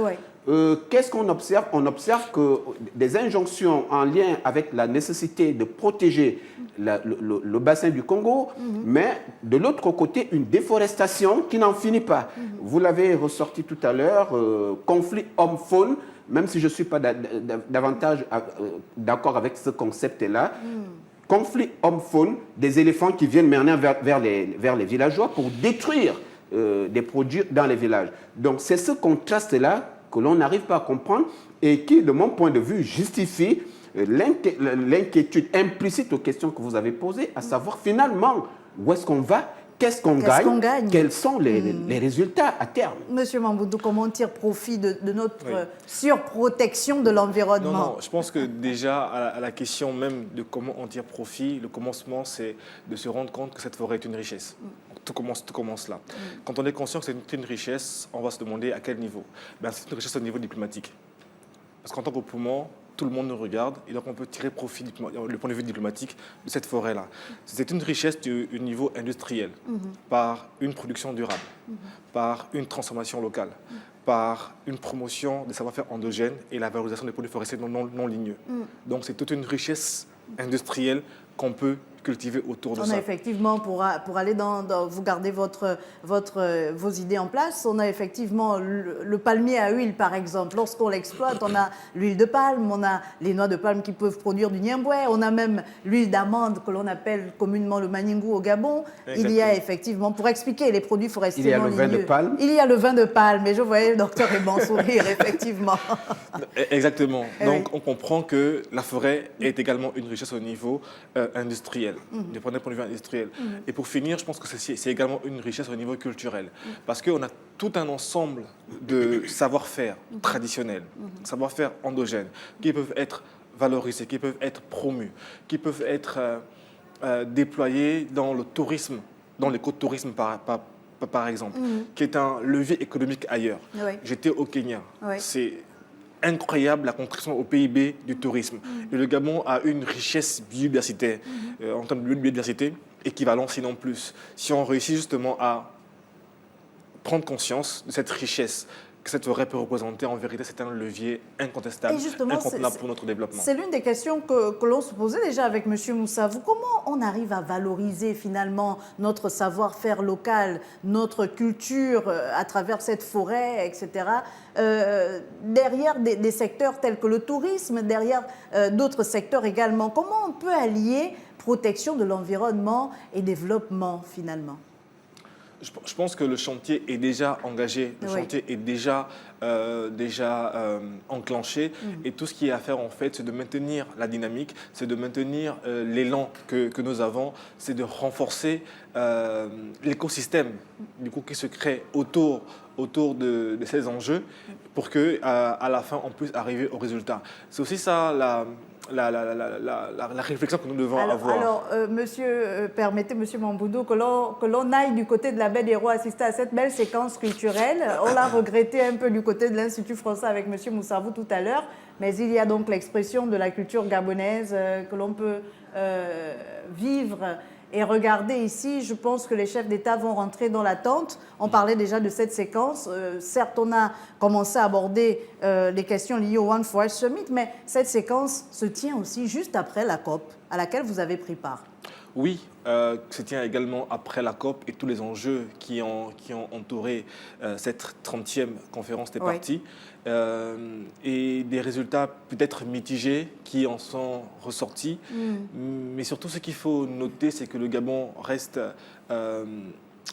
qu'est-ce qu'on observe? On observe que des injonctions en lien avec la nécessité de protéger le bassin du Congo, mais de l'autre côté, une déforestation qui n'en finit pas. Vous l'avez ressorti tout à l'heure, conflit homme-faune, même si je ne suis pas davantage d'accord avec ce concept-là. Conflit homme-faune, des éléphants qui viennent maintenant vers les villageois pour détruire des produits dans les villages. Donc c'est ce contraste-là que l'on n'arrive pas à comprendre et qui, de mon point de vue, justifie l'inquiétude implicite aux questions que vous avez posées, à savoir finalement où est-ce qu'on va, qu'est-ce qu'on gagne, quels sont les résultats à terme.
Monsieur Mamboundou, comment on tire profit de notre surprotection de l'environnement?
Non, je pense que déjà, à la question même de comment on tire profit, le commencement, c'est de se rendre compte que cette forêt est une richesse. Tout commence là. Quand on est conscient que c'est une richesse, on va se demander à quel niveau. C'est une richesse au niveau diplomatique. Parce qu'en tant que poumon, tout le monde nous regarde et donc on peut tirer profit du point de vue diplomatique de cette forêt-là. C'est une richesse du niveau industriel, par une production durable, par une transformation locale, par une promotion des savoir-faire endogènes et la valorisation des produits forestiers non ligneux. Donc c'est toute une richesse industrielle qu'on peut cultiver autour de ça.
On a effectivement, pour aller vous gardez vos idées en place, on a effectivement le palmier à huile, par exemple. Lorsqu'on l'exploite, on a l'huile de palme, on a les noix de palme qui peuvent produire du niemboué, on a même l'huile d'amande que l'on appelle communément le maningou au Gabon. Exactement. Il y a effectivement, pour expliquer les produits forestiers non ligneux,
il y a le vin de palme.
Il y a le vin de palme, et je voyais le docteur Eban sourire, effectivement.
Exactement. Donc on comprend que la forêt est également une richesse au niveau industriel. Du point de vue industriel. Et pour finir, je pense que c'est également une richesse au niveau culturel. Parce qu'on a tout un ensemble de savoir-faire traditionnels, savoir-faire endogènes, qui peuvent être valorisés, qui peuvent être promus, qui peuvent être déployés dans le tourisme, dans l'écotourisme par exemple, qui est un levier économique ailleurs. Oui. J'étais au Kenya. Oui. C'est incroyable la contribution au PIB du tourisme. Et le Gabon a une richesse biodiversitaire, en termes de biodiversité, équivalent sinon plus. Si on réussit justement à prendre conscience de cette richesse que cette forêt peut représenter, en vérité, c'est un levier incontestable, incontournable pour notre développement.
C'est l'une des questions que l'on se posait déjà avec M. Moussavou. Comment on arrive à valoriser finalement notre savoir-faire local, notre culture à travers cette forêt, etc. Derrière des secteurs tels que le tourisme, derrière d'autres secteurs également. Comment on peut allier protection de l'environnement et développement finalement ?
Je pense que le chantier est déjà engagé, le chantier est déjà enclenché. Et tout ce qui est à faire, en fait, c'est de maintenir la dynamique, c'est de maintenir l'élan que nous avons, c'est de renforcer l'écosystème du coup, qui se crée autour de ces enjeux pour qu'à la fin, on puisse arriver au résultat. C'est aussi ça la réflexion que nous devons avoir.
Alors, permettez, Monsieur Mamboundou, que l'on aille du côté de la Baie des Rois assister à cette belle séquence culturelle. On l'a regretté un peu du côté de l'Institut français avec Monsieur Moussavou tout à l'heure, mais il y a donc l'expression de la culture gabonaise que l'on peut vivre et regarder ici. Je pense que les chefs d'État vont rentrer dans l'attente. On parlait déjà de cette séquence. Certes, on a commencé à aborder les questions liées au One Forest Summit, mais cette séquence se tient aussi juste après la COP, à laquelle vous avez pris part.
Oui, se tient également après la COP et tous les enjeux qui ont entouré cette 30e conférence des parties. Et des résultats peut-être mitigés qui en sont ressortis. Mais surtout, ce qu'il faut noter, c'est que le Gabon reste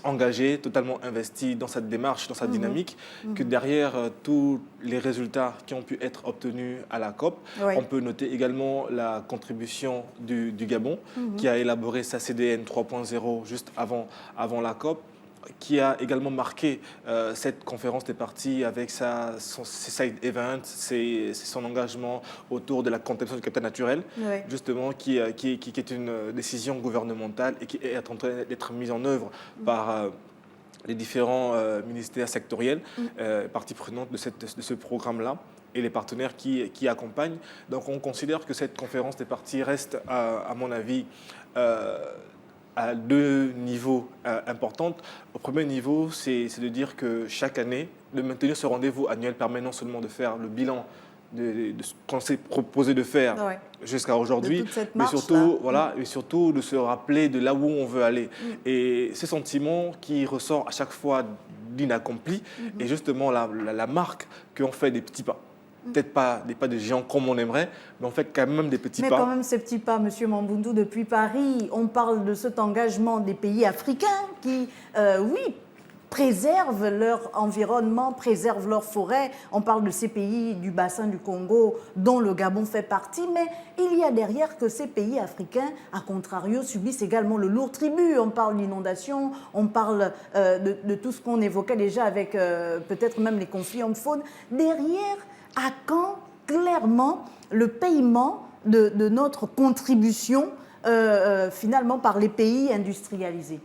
engagé, totalement investi dans cette démarche, dans sa dynamique, que derrière tous les résultats qui ont pu être obtenus à la COP, on peut noter également la contribution du Gabon, qui a élaboré sa CDN 3.0 juste avant la COP, qui a également marqué cette conférence des parties avec ses side events, son engagement autour de la conception du capital naturel, justement, qui est une décision gouvernementale et qui est en train d'être mise en œuvre par les différents ministères sectoriels, parties prenantes de ce programme-là, et les partenaires qui accompagnent. Donc on considère que cette conférence des parties reste, à mon avis, à deux niveaux importants. Au premier niveau, c'est de dire que chaque année, de maintenir ce rendez-vous annuel permet non seulement de faire le bilan de ce qu'on s'est proposé de faire jusqu'à aujourd'hui, mais surtout, et surtout de se rappeler de là où on veut aller. Et ce sentiment qui ressort à chaque fois d'inaccompli est justement la marque qu'on fait des petits pas. Peut-être pas des pas de géants comme on aimerait, mais en fait quand même des petits pas.
Mais quand même ces petits pas, M. Mambundu, depuis Paris, on parle de cet engagement des pays africains qui, préservent leur environnement, préservent leurs forêts. On parle de ces pays du bassin du Congo dont le Gabon fait partie, mais il y a derrière que ces pays africains, à contrario, subissent également le lourd tribut. On parle d'inondations, on parle de tout ce qu'on évoquait déjà avec peut-être même les conflits hommes-faunes. Derrière, à quand clairement le paiement de notre contribution finalement par les pays industrialisés?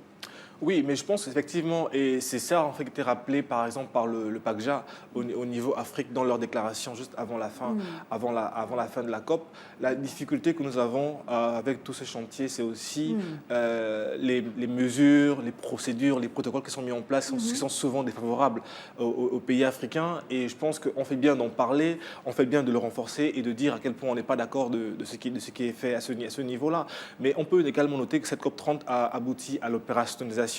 Oui, mais je pense effectivement, et c'est ça en fait qui était rappelé par exemple par le PACJA au niveau Afrique dans leur déclaration juste avant la fin, avant la fin de la COP. La difficulté que nous avons avec tous ces chantiers, c'est aussi les mesures, les procédures, les protocoles qui sont mis en place, qui sont souvent défavorables aux pays africains. Et je pense qu'on fait bien d'en parler, on fait bien de le renforcer et de dire à quel point on n'est pas d'accord de ce qui est fait à ce niveau-là. Mais on peut également noter que cette COP30 a abouti à l'opérationnalisation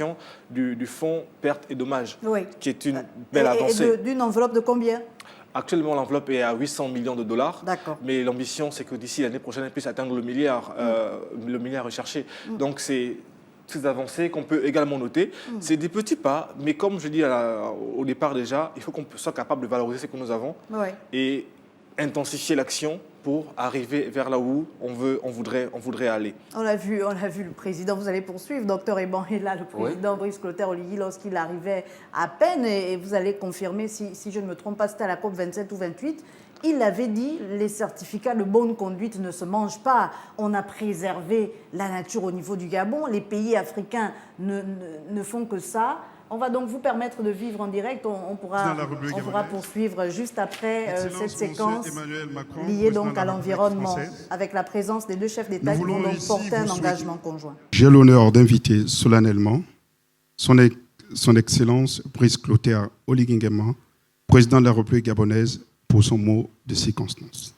du fonds pertes et dommages, qui est une belle avancée.
Et d'une enveloppe de combien?
Actuellement, l'enveloppe est à 800 millions de dollars.
D'accord.
Mais l'ambition, c'est que d'ici l'année prochaine, elle puisse atteindre le milliard recherché. Donc, c'est ces avancées qu'on peut également noter. C'est des petits pas, mais comme je dis au départ déjà, il faut qu'on soit capable de valoriser ce que nous avons et intensifier l'action pour arriver vers là où on voudrait aller.
On l'a vu le président, vous allez poursuivre, docteur Eban est là, le président Brice Clotaire Oligui, lorsqu'il arrivait à peine, et vous allez confirmer, si je ne me trompe pas, c'était à la COP 27 ou 28, il avait dit les certificats de bonne conduite ne se mangent pas. On a préservé la nature au niveau du Gabon, les pays africains ne font que ça. On va donc vous permettre de vivre en direct. On pourra poursuivre juste après cette séquence liée donc à l'environnement, avec la présence des deux chefs d'État qui vont donc porter un engagement conjoint.
J'ai l'honneur d'inviter solennellement son Excellence Brice Clotaire Oligui Nguema, président de la République gabonaise, pour son mot de circonstance.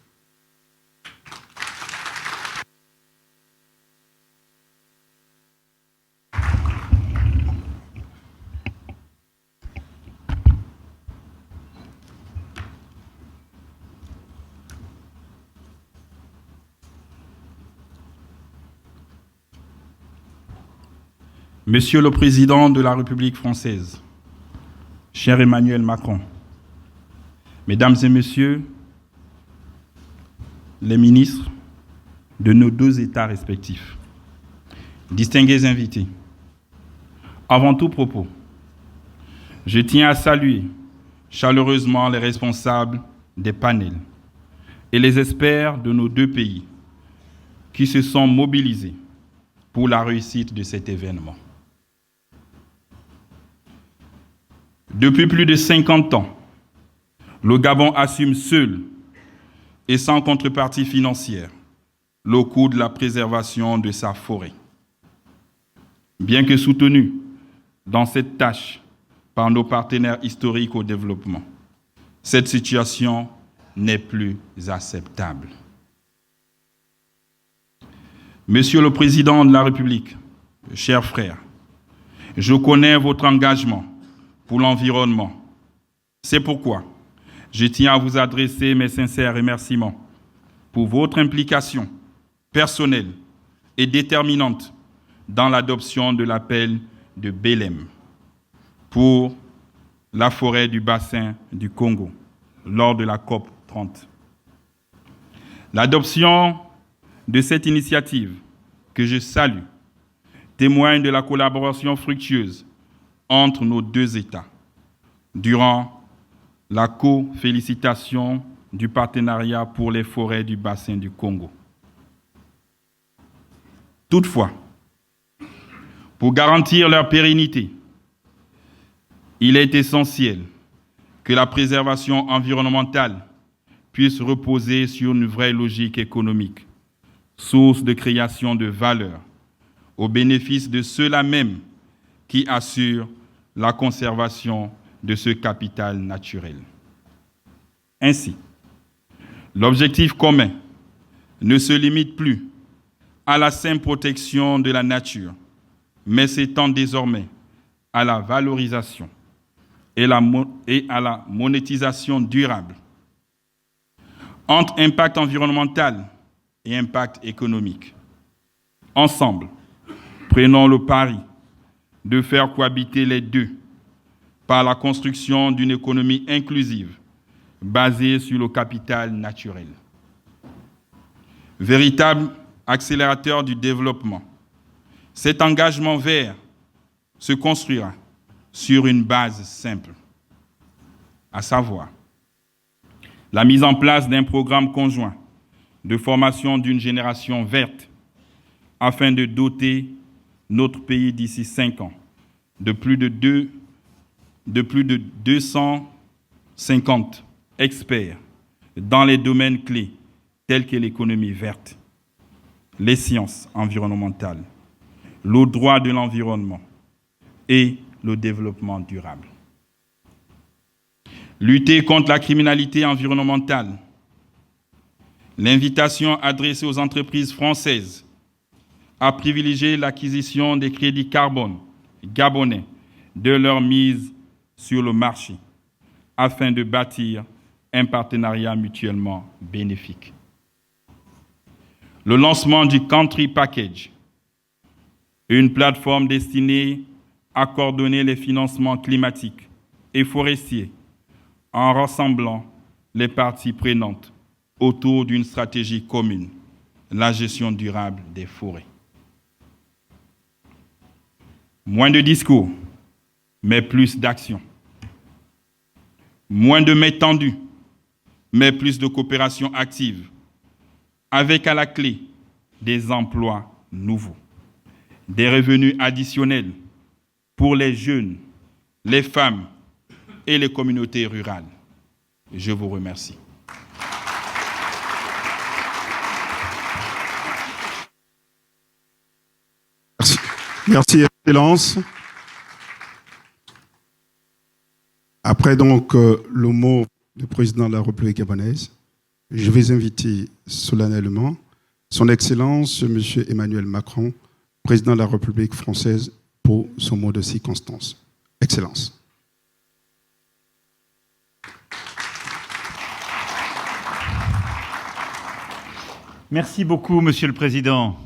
Monsieur le Président de la République française, cher Emmanuel Macron, Mesdames et Messieurs les ministres de nos deux États respectifs, distingués invités, avant tout propos, je tiens à saluer chaleureusement les responsables des panels et les experts de nos deux pays qui se sont mobilisés pour la réussite de cet événement. Depuis plus de 50 ans, le Gabon assume seul et sans contrepartie financière le coût de la préservation de sa forêt. Bien que soutenu dans cette tâche par nos partenaires historiques au développement, cette situation n'est plus acceptable. Monsieur le Président de la République, chers frères, je connais votre engagement pour l'environnement. C'est pourquoi je tiens à vous adresser mes sincères remerciements pour votre implication personnelle et déterminante dans l'adoption de l'appel de Belém pour la forêt du bassin du Congo lors de la COP 30. L'adoption de cette initiative, que je salue, témoigne de la collaboration fructueuse entre nos deux États durant la co-félicitation du partenariat pour les forêts du bassin du Congo. Toutefois, pour garantir leur pérennité, il est essentiel que la préservation environnementale puisse reposer sur une vraie logique économique, source de création de valeur, au bénéfice de ceux-là même qui assurent la conservation de ce capital naturel. Ainsi, l'objectif commun ne se limite plus à la simple protection de la nature, mais s'étend désormais à la valorisation et à la monétisation durable. Entre impact environnemental et impact économique. Ensemble, prenons le pari de faire cohabiter les deux par la construction d'une économie inclusive basée sur le capital naturel. Véritable accélérateur du développement, cet engagement vert se construira sur une base simple, à savoir la mise en place d'un programme conjoint de formation d'une génération verte afin de doter notre pays d'ici 5 ans de plus de 250 experts dans les domaines clés tels que l'économie verte, les sciences environnementales, le droit de l'environnement et le développement durable. Lutter contre la criminalité environnementale. L'invitation adressée aux entreprises françaises à privilégier l'acquisition des crédits carbone gabonais de leur mise sur le marché afin de bâtir un partenariat mutuellement bénéfique. Le lancement du Country Package, une plateforme destinée à coordonner les financements climatiques et forestiers en rassemblant les parties prenantes autour d'une stratégie commune, la gestion durable des forêts. Moins de discours, mais plus d'action. Moins de mains tendues, mais plus de coopération active, avec à la clé des emplois nouveaux, des revenus additionnels pour les jeunes, les femmes et les communautés rurales. Je vous remercie.
Merci, Excellence. Après donc le mot du président de la République gabonaise, je vais inviter solennellement son Excellence, M. Emmanuel Macron, président de la République française, pour son mot de circonstance. Excellence.
Merci beaucoup, Monsieur le Président.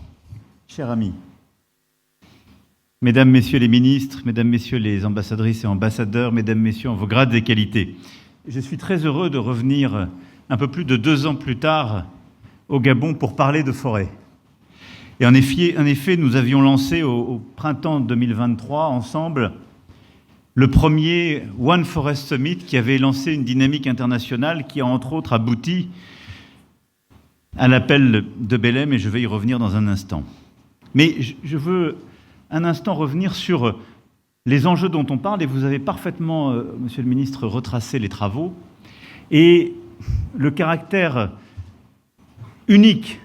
Cher ami, Mesdames, Messieurs les ministres, Mesdames, Messieurs les ambassadrices et ambassadeurs, Mesdames, Messieurs en vos grades et qualités, je suis très heureux de revenir un peu plus de 2 ans plus tard au Gabon pour parler de forêt. Et en effet, nous avions lancé au printemps 2023 ensemble le premier One Forest Summit qui avait lancé une dynamique internationale qui a entre autres abouti à l'appel de Belém, et je vais y revenir dans un instant. Mais je veux un instant revenir sur les enjeux dont on parle, et vous avez parfaitement, Monsieur le Ministre, retracé les travaux, et le caractère unique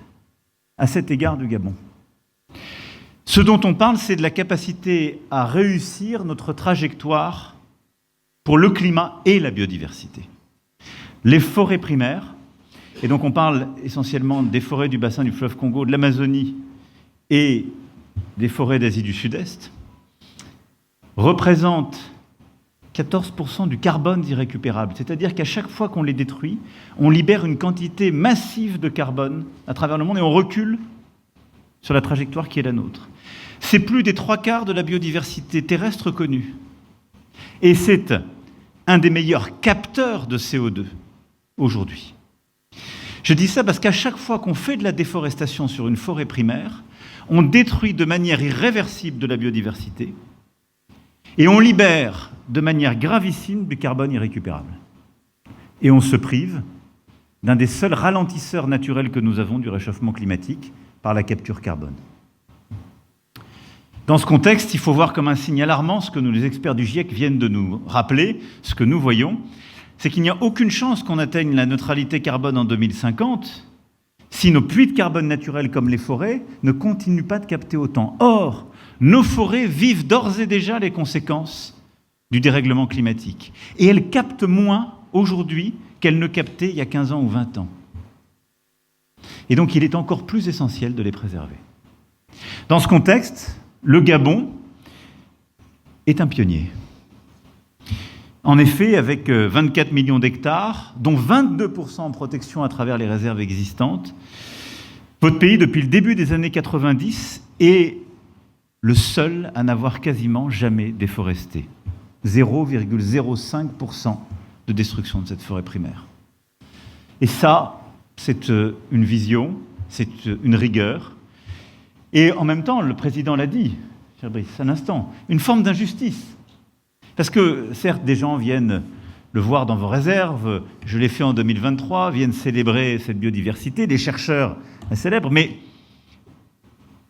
à cet égard du Gabon. Ce dont on parle, c'est de la capacité à réussir notre trajectoire pour le climat et la biodiversité. Les forêts primaires, et donc on parle essentiellement des forêts du bassin du fleuve Congo, de l'Amazonie et des forêts d'Asie du Sud-Est, représentent 14% du carbone irrécupérable. C'est-à-dire qu'à chaque fois qu'on les détruit, on libère une quantité massive de carbone à travers le monde et on recule sur la trajectoire qui est la nôtre. C'est plus des 3/4 de la biodiversité terrestre connue. Et c'est un des meilleurs capteurs de CO2 aujourd'hui. Je dis ça parce qu'à chaque fois qu'on fait de la déforestation sur une forêt primaire, on détruit de manière irréversible de la biodiversité et on libère de manière gravissime du carbone irrécupérable. Et on se prive d'un des seuls ralentisseurs naturels que nous avons du réchauffement climatique par la capture carbone. Dans ce contexte, il faut voir comme un signe alarmant ce que les experts du GIEC viennent de nous rappeler, ce que nous voyons, c'est qu'il n'y a aucune chance qu'on atteigne la neutralité carbone en 2050 si nos puits de carbone naturels comme les forêts ne continuent pas de capter autant. Or, nos forêts vivent d'ores et déjà les conséquences du dérèglement climatique. Et elles captent moins aujourd'hui qu'elles ne captaient il y a 15 ans ou 20 ans. Et donc il est encore plus essentiel de les préserver. Dans ce contexte, le Gabon est un pionnier. En effet, avec 24 millions d'hectares, dont 22% en protection à travers les réserves existantes, votre pays, depuis le début des années 90, est le seul à n'avoir quasiment jamais déforesté. 0,05% de destruction de cette forêt primaire. Et ça, c'est une vision, c'est une rigueur. Et en même temps, le président l'a dit, cher Brice, à l'instant, une forme d'injustice. Parce que, certes, des gens viennent le voir dans vos réserves, je l'ai fait en 2023, viennent célébrer cette biodiversité, des chercheurs la célèbrent, mais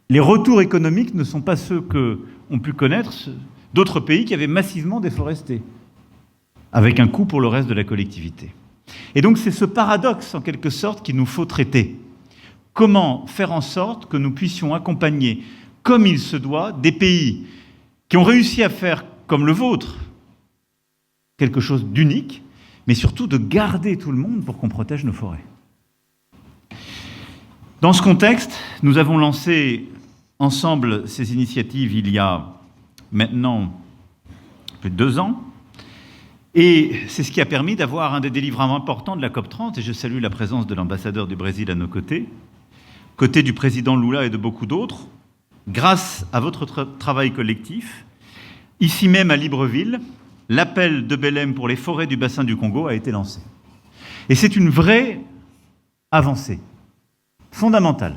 les retours économiques ne sont pas ceux qu'ont pu connaître d'autres pays qui avaient massivement déforesté, avec un coût pour le reste de la collectivité. Et donc c'est ce paradoxe, en quelque sorte, qu'il nous faut traiter. Comment faire en sorte que nous puissions accompagner, comme il se doit, des pays qui ont réussi à faire, comme le vôtre, quelque chose d'unique, mais surtout de garder tout le monde pour qu'on protège nos forêts. Dans ce contexte, nous avons lancé ensemble ces initiatives il y a maintenant plus de 2 ans, et c'est ce qui a permis d'avoir un des délivrables importants de la COP30, et je salue la présence de l'ambassadeur du Brésil à nos côtés, côté du président Lula et de beaucoup d'autres, grâce à votre travail collectif. Ici même à Libreville, l'appel de Belém pour les forêts du bassin du Congo a été lancé. Et c'est une vraie avancée, fondamentale.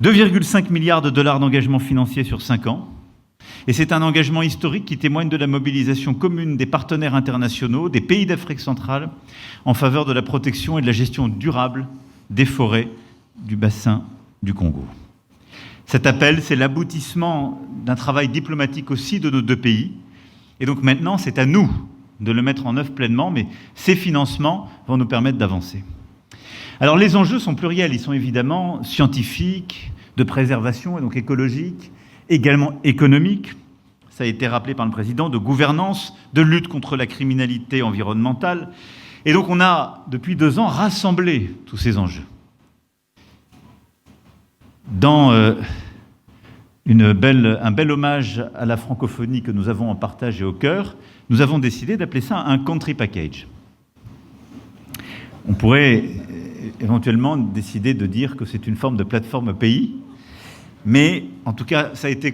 2,5 milliards de dollars d'engagement financier sur 5 ans. Et c'est un engagement historique qui témoigne de la mobilisation commune des partenaires internationaux, des pays d'Afrique centrale, en faveur de la protection et de la gestion durable des forêts du bassin du Congo. Cet appel, c'est l'aboutissement d'un travail diplomatique aussi de nos 2 pays. Et donc maintenant, c'est à nous de le mettre en œuvre pleinement, mais ces financements vont nous permettre d'avancer. Alors les enjeux sont pluriels, ils sont évidemment scientifiques, de préservation et donc écologiques, également économiques, ça a été rappelé par le président, de gouvernance, de lutte contre la criminalité environnementale. Et donc on a, depuis 2 ans, rassemblé tous ces enjeux. Dans un bel hommage à la francophonie que nous avons en partage et au cœur, nous avons décidé d'appeler ça un country package. On pourrait éventuellement décider de dire que c'est une forme de plateforme pays, mais en tout cas, ça a été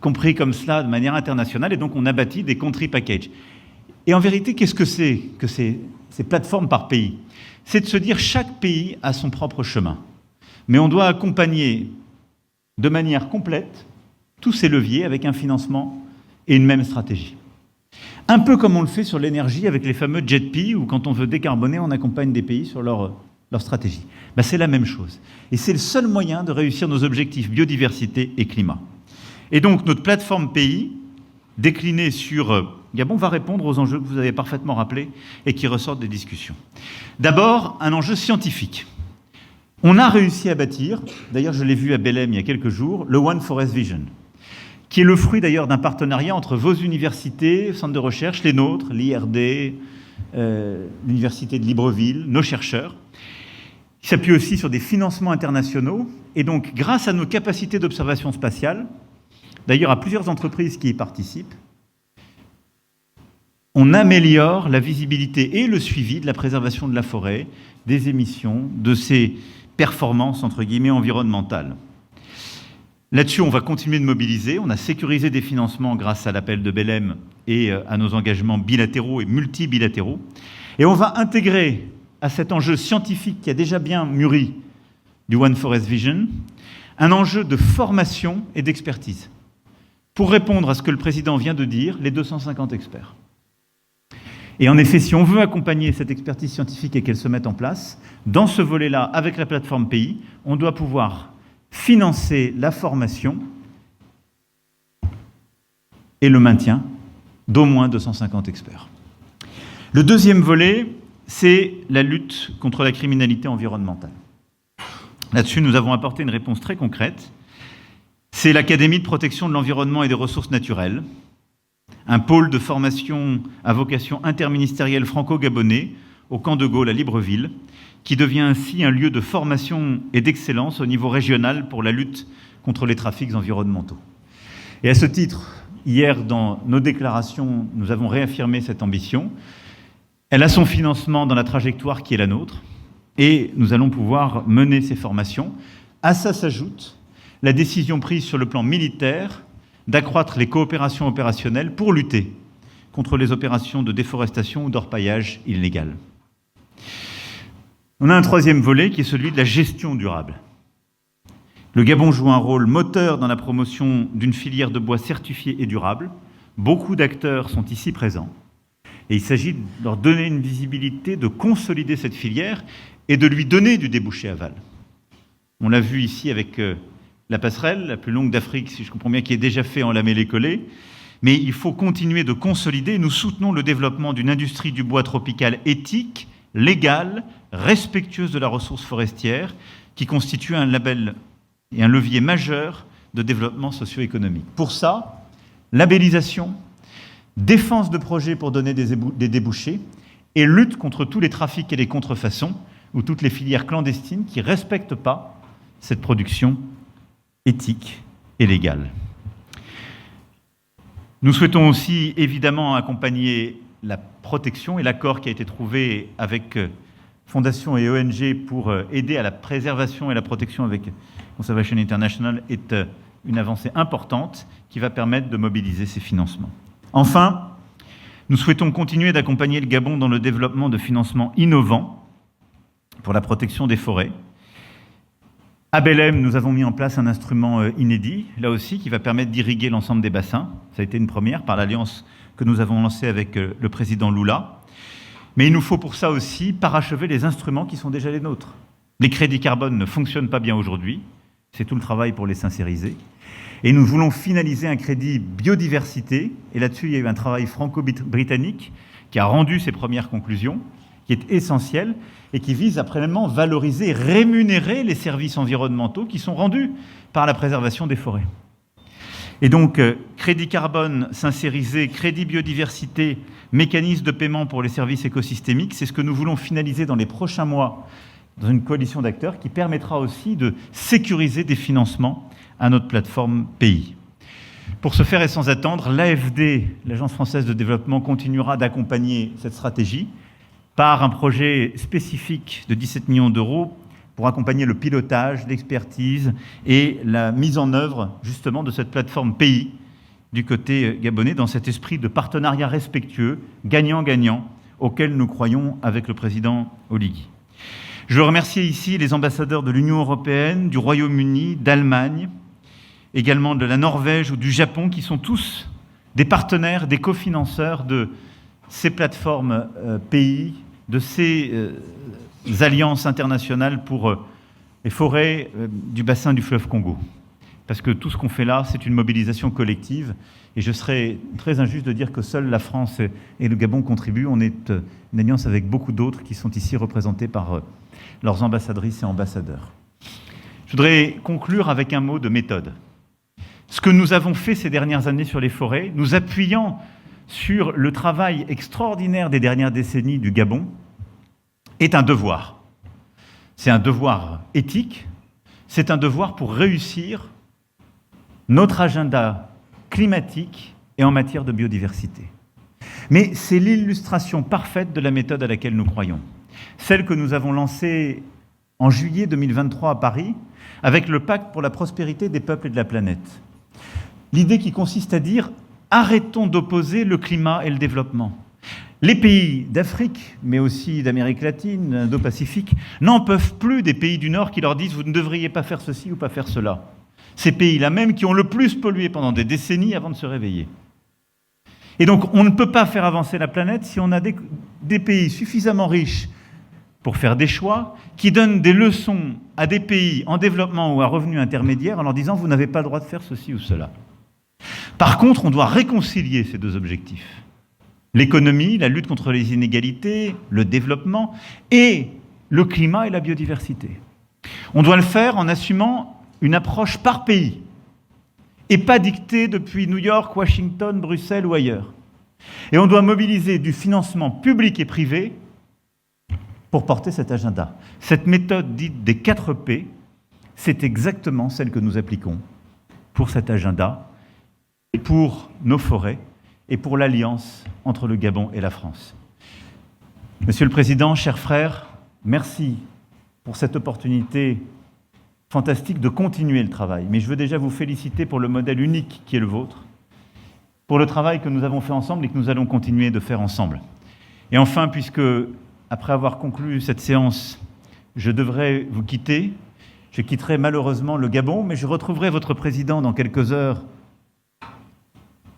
compris comme cela de manière internationale, et donc on a bâti des country packages. Et en vérité, qu'est-ce que c'est que ces plateformes par pays? C'est de se dire chaque pays a son propre chemin. Mais on doit accompagner de manière complète tous ces leviers avec un financement et une même stratégie. Un peu comme on le fait sur l'énergie avec les fameux JETP, où quand on veut décarboner, on accompagne des pays sur leur stratégie. Ben, c'est la même chose. Et c'est le seul moyen de réussir nos objectifs biodiversité et climat. Et donc notre plateforme pays, déclinée sur Gabon, va répondre aux enjeux que vous avez parfaitement rappelés et qui ressortent des discussions. D'abord, un enjeu scientifique. On a réussi à bâtir, d'ailleurs je l'ai vu à Belém il y a quelques jours, le One Forest Vision, qui est le fruit d'ailleurs d'un partenariat entre vos universités, centres de recherche, les nôtres, l'IRD, l'Université de Libreville, nos chercheurs, qui s'appuie aussi sur des financements internationaux. Et donc, grâce à nos capacités d'observation spatiale, d'ailleurs à plusieurs entreprises qui y participent, on améliore la visibilité et le suivi de la préservation de la forêt, des émissions, de ces performances, entre guillemets, environnementales. Là-dessus, on va continuer de mobiliser. On a sécurisé des financements grâce à l'appel de Belém et à nos engagements bilatéraux et multibilatéraux. Et on va intégrer à cet enjeu scientifique qui a déjà bien mûri du One Forest Vision, un enjeu de formation et d'expertise. Pour répondre à ce que le président vient de dire, les 250 experts. Et en effet, si on veut accompagner cette expertise scientifique et qu'elle se mette en place, dans ce volet-là, avec la plateforme pays, on doit pouvoir financer la formation et le maintien d'au moins 250 experts. Le deuxième volet, c'est la lutte contre la criminalité environnementale. Là-dessus, nous avons apporté une réponse très concrète. C'est l'Académie de protection de l'environnement et des ressources naturelles, un pôle de formation à vocation interministérielle franco-gabonais au camp de Gaulle à Libreville, qui devient ainsi un lieu de formation et d'excellence au niveau régional pour la lutte contre les trafics environnementaux. Et à ce titre, hier, dans nos déclarations, nous avons réaffirmé cette ambition. Elle a son financement dans la trajectoire qui est la nôtre, et nous allons pouvoir mener ces formations. À ça s'ajoute la décision prise sur le plan militaire d'accroître les coopérations opérationnelles pour lutter contre les opérations de déforestation ou d'orpaillage illégal. On a un troisième volet qui est celui de la gestion durable. Le Gabon joue un rôle moteur dans la promotion d'une filière de bois certifiée et durable. Beaucoup d'acteurs sont ici présents. Et il s'agit de leur donner une visibilité, de consolider cette filière et de lui donner du débouché aval. On l'a vu ici avec la passerelle, la plus longue d'Afrique, si je comprends bien, qui est déjà faite en lamellé-collé. Mais il faut continuer de consolider. Nous soutenons le développement d'une industrie du bois tropical éthique, légale, respectueuse de la ressource forestière, qui constitue un label et un levier majeur de développement socio-économique. Pour ça, labellisation, défense de projets pour donner des débouchés et lutte contre tous les trafics et les contrefaçons ou toutes les filières clandestines qui ne respectent pas cette production éthique et légale. Nous souhaitons aussi évidemment accompagner la protection et l'accord qui a été trouvé avec Fondation et ONG pour aider à la préservation et la protection avec Conservation International est une avancée importante qui va permettre de mobiliser ces financements. Enfin, nous souhaitons continuer d'accompagner le Gabon dans le développement de financements innovants pour la protection des forêts. À Belém, nous avons mis en place un instrument inédit, là aussi, qui va permettre d'irriguer l'ensemble des bassins. Ça a été une première par l'alliance que nous avons lancée avec le président Lula. Mais il nous faut pour ça aussi parachever les instruments qui sont déjà les nôtres. Les crédits carbone ne fonctionnent pas bien aujourd'hui. C'est tout le travail pour les sincériser. Et nous voulons finaliser un crédit biodiversité. Et là-dessus, il y a eu un travail franco-britannique qui a rendu ses premières conclusions, qui est essentiel et qui vise à pleinement valoriser et rémunérer les services environnementaux qui sont rendus par la préservation des forêts. Et donc, crédit carbone sincérisé, crédit biodiversité, mécanisme de paiement pour les services écosystémiques, c'est ce que nous voulons finaliser dans les prochains mois dans une coalition d'acteurs qui permettra aussi de sécuriser des financements à notre plateforme pays. Pour ce faire et sans attendre, l'AFD, l'Agence française de développement, continuera d'accompagner cette stratégie par un projet spécifique de 17 millions d'euros pour accompagner le pilotage, l'expertise et la mise en œuvre justement de cette plateforme pays du côté gabonais dans cet esprit de partenariat respectueux, gagnant-gagnant, auquel nous croyons avec le président Oligui. Je veux remercier ici les ambassadeurs de l'Union européenne, du Royaume-Uni, d'Allemagne, également de la Norvège ou du Japon, qui sont tous des partenaires, des cofinanceurs de ces plateformes pays, de ces alliances internationales pour les forêts du bassin du fleuve Congo. Parce que tout ce qu'on fait là, c'est une mobilisation collective. Et je serais très injuste de dire que seule la France et le Gabon contribuent. On est une alliance avec beaucoup d'autres qui sont ici représentés par leurs ambassadrices et ambassadeurs. Je voudrais conclure avec un mot de méthode. Ce que nous avons fait ces dernières années sur les forêts, nous appuyant sur le travail extraordinaire des dernières décennies du Gabon, est un devoir. C'est un devoir éthique, c'est un devoir pour réussir notre agenda climatique et en matière de biodiversité. Mais c'est l'illustration parfaite de la méthode à laquelle nous croyons. Celle que nous avons lancée en juillet 2023 à Paris, avec le Pacte pour la prospérité des peuples et de la planète. L'idée qui consiste à dire « arrêtons d'opposer le climat et le développement ». Les pays d'Afrique, mais aussi d'Amérique latine, d'Indo-Pacifique, n'en peuvent plus des pays du Nord qui leur disent « vous ne devriez pas faire ceci ou pas faire cela ». Ces pays-là même qui ont le plus pollué pendant des décennies avant de se réveiller. Et donc on ne peut pas faire avancer la planète si on a des pays suffisamment riches pour faire des choix, qui donnent des leçons à des pays en développement ou à revenus intermédiaires en leur disant « vous n'avez pas le droit de faire ceci ou cela ». Par contre, on doit réconcilier ces deux objectifs. L'économie, la lutte contre les inégalités, le développement, et le climat et la biodiversité. On doit le faire en assumant une approche par pays, et pas dictée depuis New York, Washington, Bruxelles ou ailleurs. Et on doit mobiliser du financement public et privé pour porter cet agenda. Cette méthode dite des 4 P, c'est exactement celle que nous appliquons pour cet agenda, et pour nos forêts, et pour l'alliance entre le Gabon et la France. Monsieur le Président, chers frères, merci pour cette opportunité fantastique de continuer le travail. Mais je veux déjà vous féliciter pour le modèle unique qui est le vôtre, pour le travail que nous avons fait ensemble et que nous allons continuer de faire ensemble. Et enfin, puisque, après avoir conclu cette séance, je devrais vous quitter, je quitterai malheureusement le Gabon, mais je retrouverai votre président dans quelques heures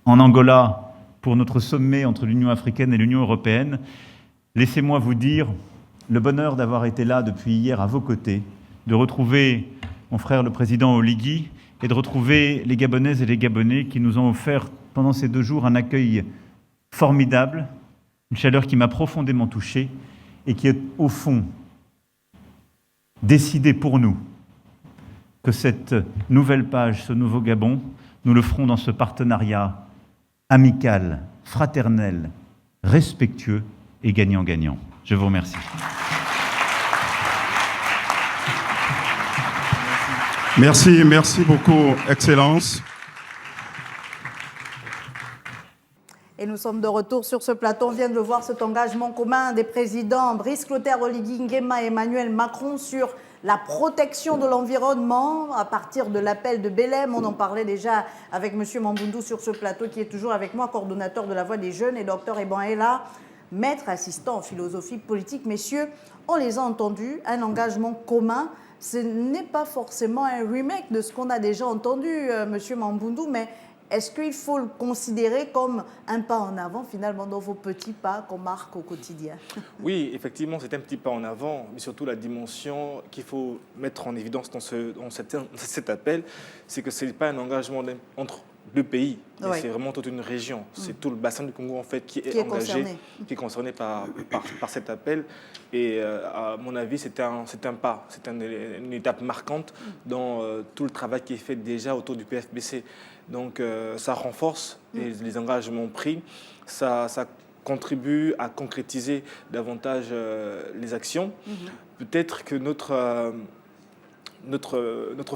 en Angola pour notre sommet entre l'Union africaine et l'Union européenne. Laissez-moi vous dire le bonheur d'avoir été là depuis hier à vos côtés, de retrouver mon frère le président Oligui et de retrouver les Gabonaises et les Gabonais qui nous ont offert pendant ces 2 jours un accueil formidable, une chaleur qui m'a profondément touché et qui est au fond décidé pour nous que cette nouvelle page, ce nouveau Gabon, nous le ferons dans ce partenariat amical, fraternel, respectueux et gagnant-gagnant. Je vous remercie.
Merci beaucoup, Excellence.
Et nous sommes de retour sur ce plateau. On vient de le voir, cet engagement commun des présidents Brice Clotaire Oligui Nguema et Emmanuel Macron sur la protection de l'environnement à partir de l'appel de Belém. On en parlait déjà avec M. Mamboundou sur ce plateau qui est toujours avec moi, coordonnateur de la Voix des Jeunes, et Dr Eban Ella, maître assistant en philosophie politique. Messieurs, on les a entendus, un engagement commun. Ce n'est pas forcément un remake de ce qu'on a déjà entendu, M. Mamboundou, mais est-ce qu'il faut le considérer comme un pas en avant, finalement, dans vos petits pas qu'on marque au quotidien?
Oui, effectivement, c'est un petit pas en avant, mais surtout la dimension qu'il faut mettre en évidence dans cet appel, c'est que ce n'est pas un engagement entre 2 pays,
Oui.
c'est vraiment toute une région. C'est tout le bassin du Congo, en fait, qui est engagé, qui est concerné par cet appel. Et à mon avis, c'est un pas, c'est une étape marquante dans tout le travail qui est fait déjà autour du PFBC. Donc ça renforce les engagements pris, ça contribue à concrétiser davantage les actions. Peut-être que notre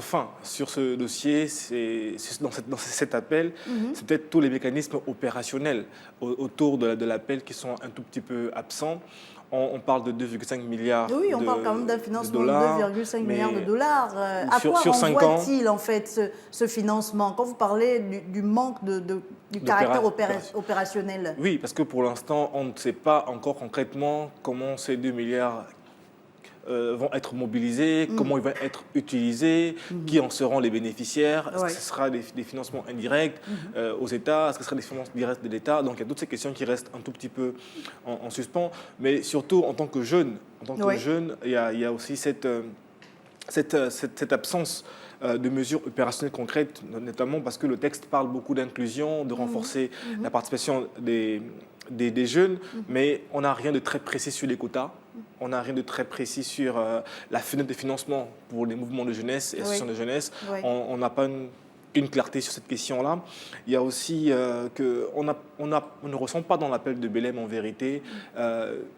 fin sur ce dossier, dans cet appel, c'est peut-être tous les mécanismes opérationnels autour de l'appel qui sont un tout petit peu absents. On parle de 2,5 milliards de dollars.
Oui, on parle quand même d'un financement de 2,5 milliards de dollars. À quoi renvoie-t-il en fait ce financement quand vous parlez du manque du caractère opérationnel?
Oui, parce que pour l'instant, on ne sait pas encore concrètement comment ces 2 milliards vont être mobilisés, comment ils vont être utilisés, qui en seront les bénéficiaires, est-ce que ce sera des financements indirects aux États, est-ce que ce sera des financements directs de l'État. Donc il y a toutes ces questions qui restent un tout petit peu en suspens. Mais surtout, en tant que jeune, il y a aussi cette absence de mesures opérationnelles concrètes, notamment parce que le texte parle beaucoup d'inclusion, de renforcer la participation des jeunes, mais on n'a rien de très précis sur les quotas. On n'a rien de très précis sur la fenêtre de financement pour les mouvements de jeunesse et associations de jeunesse. On n'a pas une clarté sur cette question-là. Il y a aussi qu'on ne ressent pas dans l'appel de Belém, en vérité,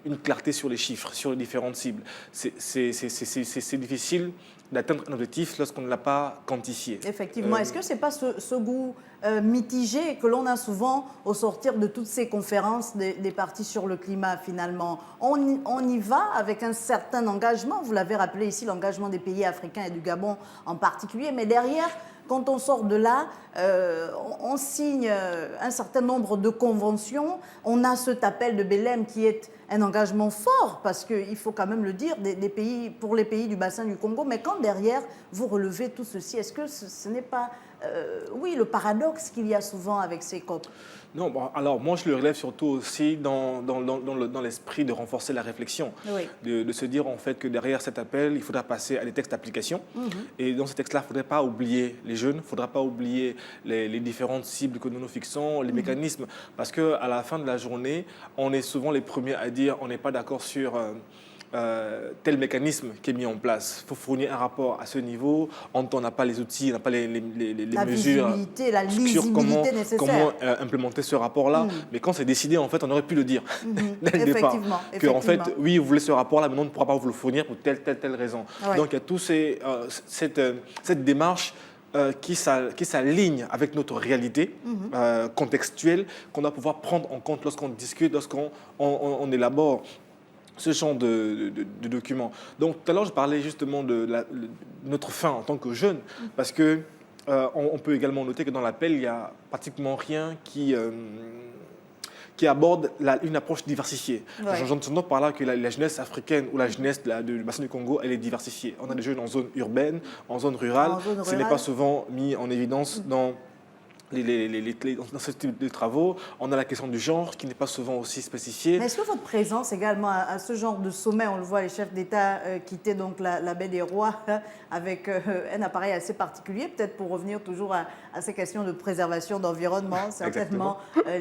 une clarté sur les chiffres, sur les différentes cibles. C'est difficile d'atteindre un objectif lorsqu'on ne l'a pas quantifié.
Effectivement. Est-ce que ce n'est pas ce goût mitigé que l'on a souvent au sortir de toutes ces conférences des partis sur le climat, finalement? On y va avec un certain engagement. Vous l'avez rappelé ici, l'engagement des pays africains et du Gabon en particulier. Mais derrière, quand on sort de là, on signe un certain nombre de conventions. On a cet appel de Belém qui est un engagement fort, parce qu'il faut quand même le dire, pour les pays du bassin du Congo. Mais quand derrière, vous relevez tout ceci, est-ce que ce n'est pas le paradoxe qu'il y a souvent avec ces COP?
Non, bon, alors moi je le relève surtout aussi dans l'esprit de renforcer la réflexion, de se dire en fait que derrière cet appel, il faudra passer à des textes d'application. Et dans ces textes-là, il ne faudrait pas oublier les jeunes, il ne faudra pas oublier les différentes cibles que nous nous fixons, les mécanismes, parce qu'à la fin de la journée, on est souvent les premiers à dire on n'est pas d'accord sur tel mécanisme qui est mis en place. Il faut fournir un rapport à ce niveau. On n'a pas les outils, on n'a pas les
la
mesures
visibilité, la
sur
lisibilité nécessaire.
comment implémenter ce rapport-là. Mais quand c'est décidé, en fait, on aurait pu le dire dès le départ. Que, en fait, oui, vous voulez ce rapport-là, mais on ne pourra pas vous le fournir pour telle raison. Ouais. Donc, il y a tout cette démarche qui s'aligne avec notre réalité contextuelle qu'on doit pouvoir prendre en compte lorsqu'on discute, lorsqu'on élabore ce genre de documents. Donc tout à l'heure, je parlais justement de notre fin en tant que jeunes, parce que on peut également noter que dans l'appel, il n'y a pratiquement rien qui aborde une approche diversifiée. Ouais. J'entends par là que la jeunesse africaine ou la jeunesse du bassin du Congo, elle est diversifiée. On a des jeunes en zone urbaine, en zone rurale. Ce n'est pas souvent mis en évidence dans ce type de travaux. On a la question du genre qui n'est pas souvent aussi spécifiée.
Mais est-ce que votre présence également à ce genre de sommet, on le voit, les chefs d'État quitter donc la baie des Rois avec un appareil assez particulier, peut-être pour revenir toujours à ces questions de préservation d'environnement, certainement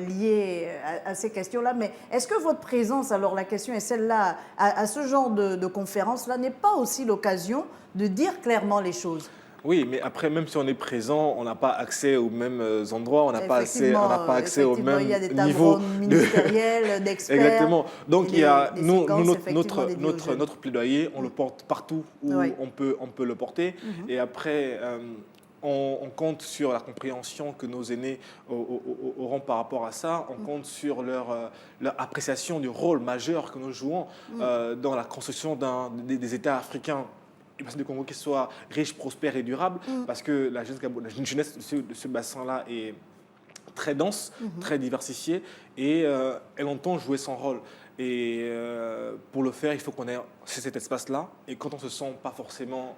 liées à ces questions-là. Mais est-ce que votre présence, alors la question est celle-là, à ce genre de conférence-là, n'est pas aussi l'occasion de dire clairement les choses ?
Oui, mais après, même si on est présent, on n'a pas accès aux mêmes endroits, on n'a pas accès au même niveau
ministériel, d'experts.
Exactement. Donc, il y a notre plaidoyer, on le porte partout où on peut le porter. Et après, on compte sur la compréhension que nos aînés auront par rapport à ça. On compte sur leur appréciation du rôle majeur que nous jouons dans la construction des États africains du bassin du Congo qui soit riche, prospère et durable, parce que la jeunesse de ce bassin-là est très dense, très diversifiée, et elle entend jouer son rôle. Et pour le faire, il faut qu'on ait cet espace-là, et quand on ne se sent pas forcément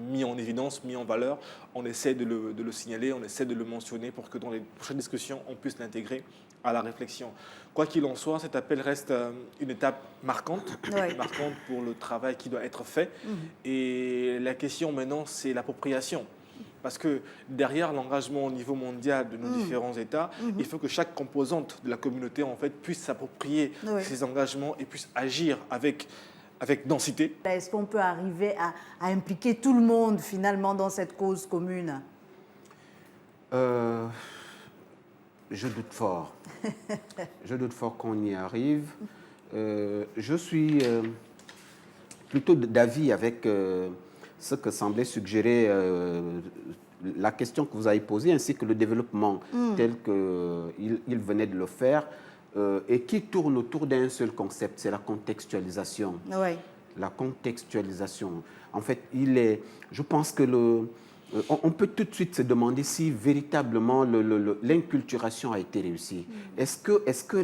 mis en évidence, mis en valeur, on essaie de le signaler, on essaie de le mentionner pour que dans les prochaines discussions, on puisse l'intégrer à la réflexion. Quoi qu'il en soit, cet appel reste une étape marquante pour le travail qui doit être fait. Et la question maintenant, c'est l'appropriation. Parce que derrière l'engagement au niveau mondial de nos différents États, il faut que chaque composante de la communauté en fait, puisse s'approprier ces engagements et puisse agir avec densité.
Est-ce qu'on peut arriver à impliquer tout le monde finalement dans cette cause commune ?
Je doute fort. Je doute fort qu'on y arrive. Je suis plutôt d'avis avec ce que semblait suggérer la question que vous avez posée, ainsi que le développement tel qu'il venait de le faire, et qui tourne autour d'un seul concept, c'est la contextualisation.
Oui.
La contextualisation. En fait, je pense que on peut tout de suite se demander si véritablement l'inculturation a été réussie. Est-ce que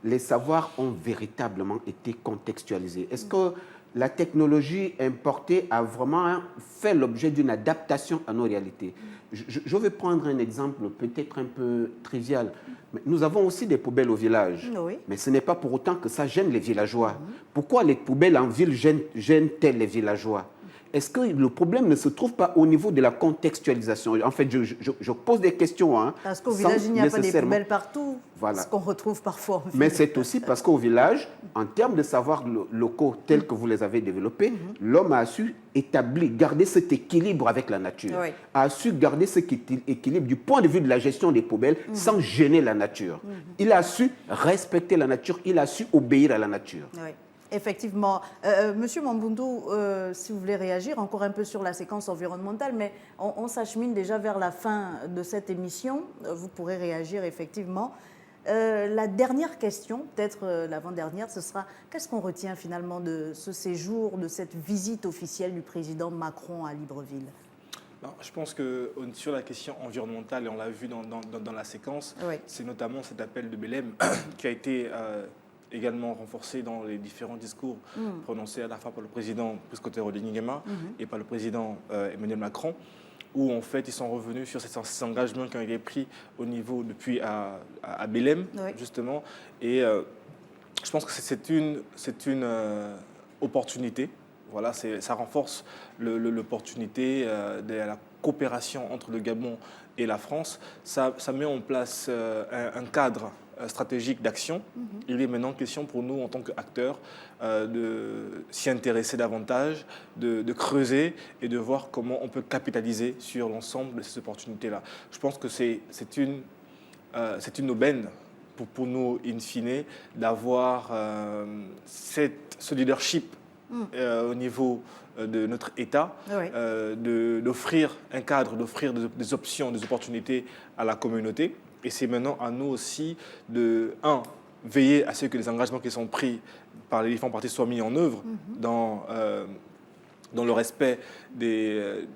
les savoirs ont véritablement été contextualisés? Est-ce que la technologie importée a vraiment fait l'objet d'une adaptation à nos réalités? Je vais prendre un exemple peut-être un peu trivial. Mais nous avons aussi des poubelles au village, mais ce n'est pas pour autant que ça gêne les villageois. Pourquoi les poubelles en ville gênent-elles les villageois? Est-ce que le problème ne se trouve pas au niveau de la contextualisation? En fait, je pose des questions.
Parce qu'au village, il n'y a pas des poubelles partout, ce qu'on retrouve parfois en ville.
Mais c'est aussi parce qu'au village, en termes de savoirs locaux tels que vous les avez développés, l'homme a su garder cet équilibre avec la nature, a su garder cet équilibre du point de vue de la gestion des poubelles sans gêner la nature. Il a su respecter la nature, il a su obéir à la nature.
Effectivement. Monsieur Mambundu, si vous voulez réagir encore un peu sur la séquence environnementale, mais on s'achemine déjà vers la fin de cette émission. Vous pourrez réagir effectivement. La dernière question, peut-être l'avant-dernière, ce sera qu'est-ce qu'on retient finalement de ce séjour, de cette visite officielle du président Macron à Libreville?
Je pense que sur la question environnementale, et on l'a vu dans la séquence, c'est notamment cet appel de Belém qui a été également renforcé dans les différents discours prononcés à la fois par le président Brice Oligui Nguema et par le président Emmanuel Macron, où en fait ils sont revenus sur ces engagements qui ont été pris au niveau depuis à Belém, justement. Et je pense que c'est une opportunité. Voilà, ça renforce l'opportunité de la coopération entre le Gabon et la France. Ça met en place un cadre stratégique d'action. Il est maintenant question pour nous, en tant qu'acteurs, de s'y intéresser davantage, de creuser et de voir comment on peut capitaliser sur l'ensemble de ces opportunités-là. Je pense que c'est une aubaine pour nous, in fine, d'avoir ce leadership au niveau de notre État, d'offrir un cadre, d'offrir des options, des opportunités à la communauté. Et c'est maintenant à nous aussi de, veiller à ce que les engagements qui sont pris par les différents partis soient mis en œuvre dans le respect des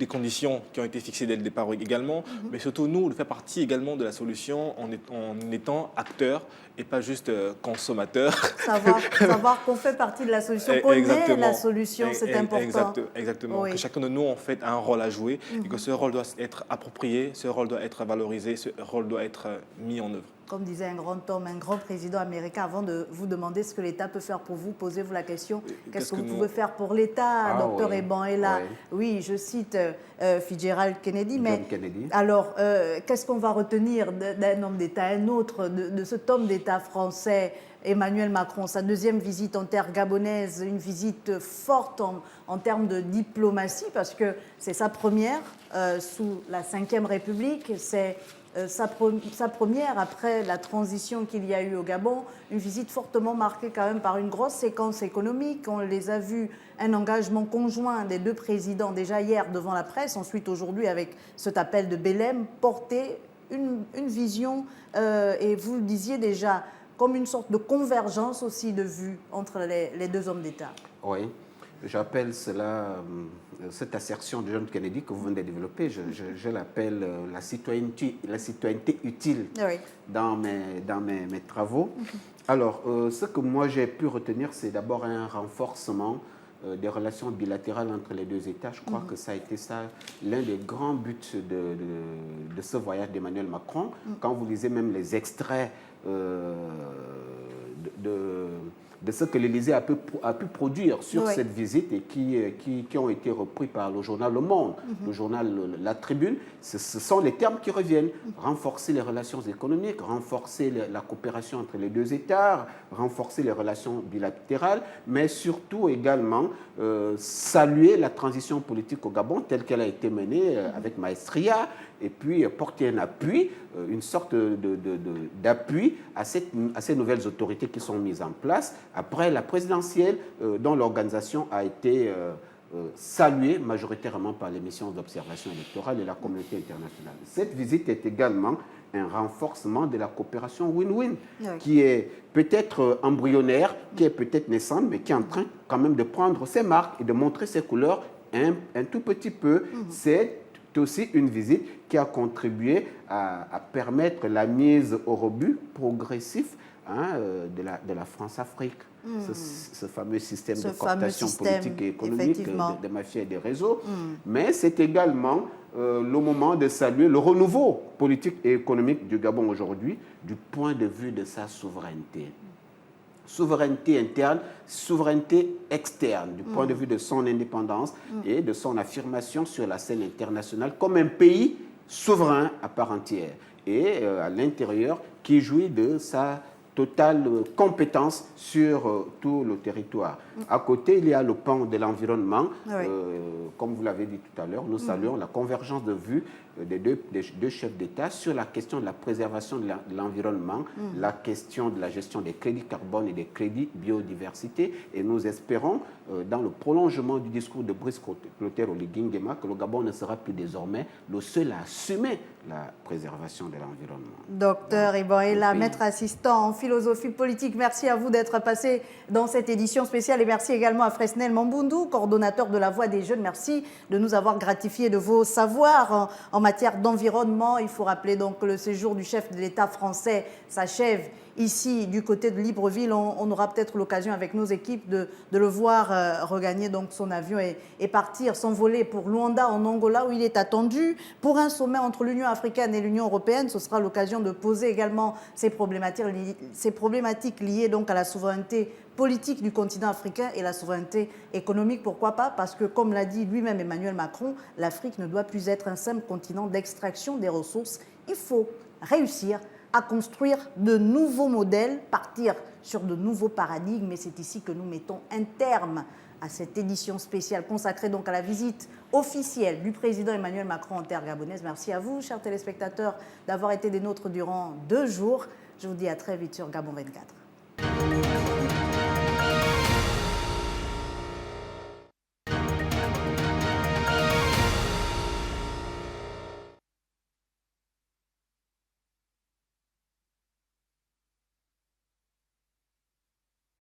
conditions qui ont été fixées dès le départ également, mais surtout nous, de faire partie également de la solution en étant acteurs et pas juste consommateurs.
Savoir qu'on fait partie de la solution, qu'on est la solution, c'est important.
Exactement, que chacun de nous en fait a un rôle à jouer et que ce rôle doit être approprié, ce rôle doit être valorisé, ce rôle doit être mis en œuvre.
Comme disait un grand homme, un grand président américain, avant de vous demander ce que l'État peut faire pour vous, posez-vous la question, qu'est-ce que vous pouvez faire pour l'État, docteur Eban est là. Oui, je cite Fitzgerald Kennedy, mais alors, qu'est-ce qu'on va retenir d'un homme d'État à un autre, de cet homme d'État français, Emmanuel Macron, sa deuxième visite en terre gabonaise, une visite forte en termes de diplomatie, parce que c'est sa première sous la Ve République, c'est sa première après la transition qu'il y a eu au Gabon, une visite fortement marquée quand même par une grosse séquence économique. On les a vus, un engagement conjoint des deux présidents déjà hier devant la presse, ensuite aujourd'hui avec cet appel de Belém, porter une vision, et vous le disiez déjà, comme une sorte de convergence aussi de vues entre les deux hommes d'État. Oui.
J'appelle cela, cette assertion de John Kennedy que vous venez de développer, je l'appelle la citoyenneté utile dans mes travaux. Alors, ce que moi j'ai pu retenir, c'est d'abord un renforcement des relations bilatérales entre les deux États. Je crois que ça a été ça l'un des grands buts de ce voyage d'Emmanuel Macron. Quand vous lisez même les extraits de ce que l'Élysée a pu produire sur cette visite et qui ont été repris par le journal Le Monde, le journal La Tribune, ce sont les termes qui reviennent. Renforcer les relations économiques, renforcer la coopération entre les deux États, renforcer les relations bilatérales, mais surtout également saluer la transition politique au Gabon telle qu'elle a été menée avec maestria, et puis porter un appui, une sorte d'appui à ces nouvelles autorités qui sont mises en place après la présidentielle dont l'organisation a été saluée majoritairement par les missions d'observation électorale et la communauté internationale. Cette visite est également un renforcement de la coopération win-win, qui est peut-être embryonnaire, qui est peut-être naissante, mais qui est en train quand même de prendre ses marques et de montrer ses couleurs un tout petit peu. C'est aussi une visite qui a contribué à permettre la mise au rebut progressif de la France-Afrique. Ce fameux système de cooptation politique et économique des mafias et des réseaux. Mais c'est également le moment de saluer le renouveau politique et économique du Gabon aujourd'hui du point de vue de sa souveraineté. Souveraineté interne, souveraineté externe, du point de vue de son indépendance et de son affirmation sur la scène internationale comme un pays souverain à part entière et à l'intérieur qui jouit de sa totale compétence sur tout le territoire. À côté, il y a le pan de l'environnement. Comme vous l'avez dit tout à l'heure, nous saluons la convergence de vues des deux chefs d'État sur la question de la préservation de l'environnement, la question de la gestion des crédits carbone et des crédits biodiversité. Et nous espérons, dans le prolongement du discours de Brice Clotaire Oligui Nguema, que le Gabon ne sera plus désormais le seul à assumer la préservation de l'environnement.
Docteur Iboela, maître assistant en philosophie politique, merci à vous d'être passé dans cette édition spéciale et merci également à Fresnel Mambundu, coordonnateur de la Voix des Jeunes. Merci de nous avoir gratifié de vos savoirs en matière d'environnement. Il faut rappeler donc que le séjour du chef de l'État français s'achève ici du côté de Libreville. On aura peut-être l'occasion avec nos équipes de le voir regagner donc son avion et partir, s'envoler pour Luanda en Angola où il est attendu pour un sommet entre l'Union africaine et l'Union européenne. Ce sera l'occasion de poser également ces problématiques liées donc à la souveraineté politique du continent africain et la souveraineté économique. Pourquoi pas? Parce que, comme l'a dit lui-même Emmanuel Macron, l'Afrique ne doit plus être un simple continent d'extraction des ressources. Il faut réussir à construire de nouveaux modèles, partir sur de nouveaux paradigmes. Et c'est ici que nous mettons un terme à cette édition spéciale consacrée donc à la visite officielle du président Emmanuel Macron en terre gabonaise. Merci à vous, chers téléspectateurs, d'avoir été des nôtres durant 2 jours. Je vous dis à très vite sur Gabon 24.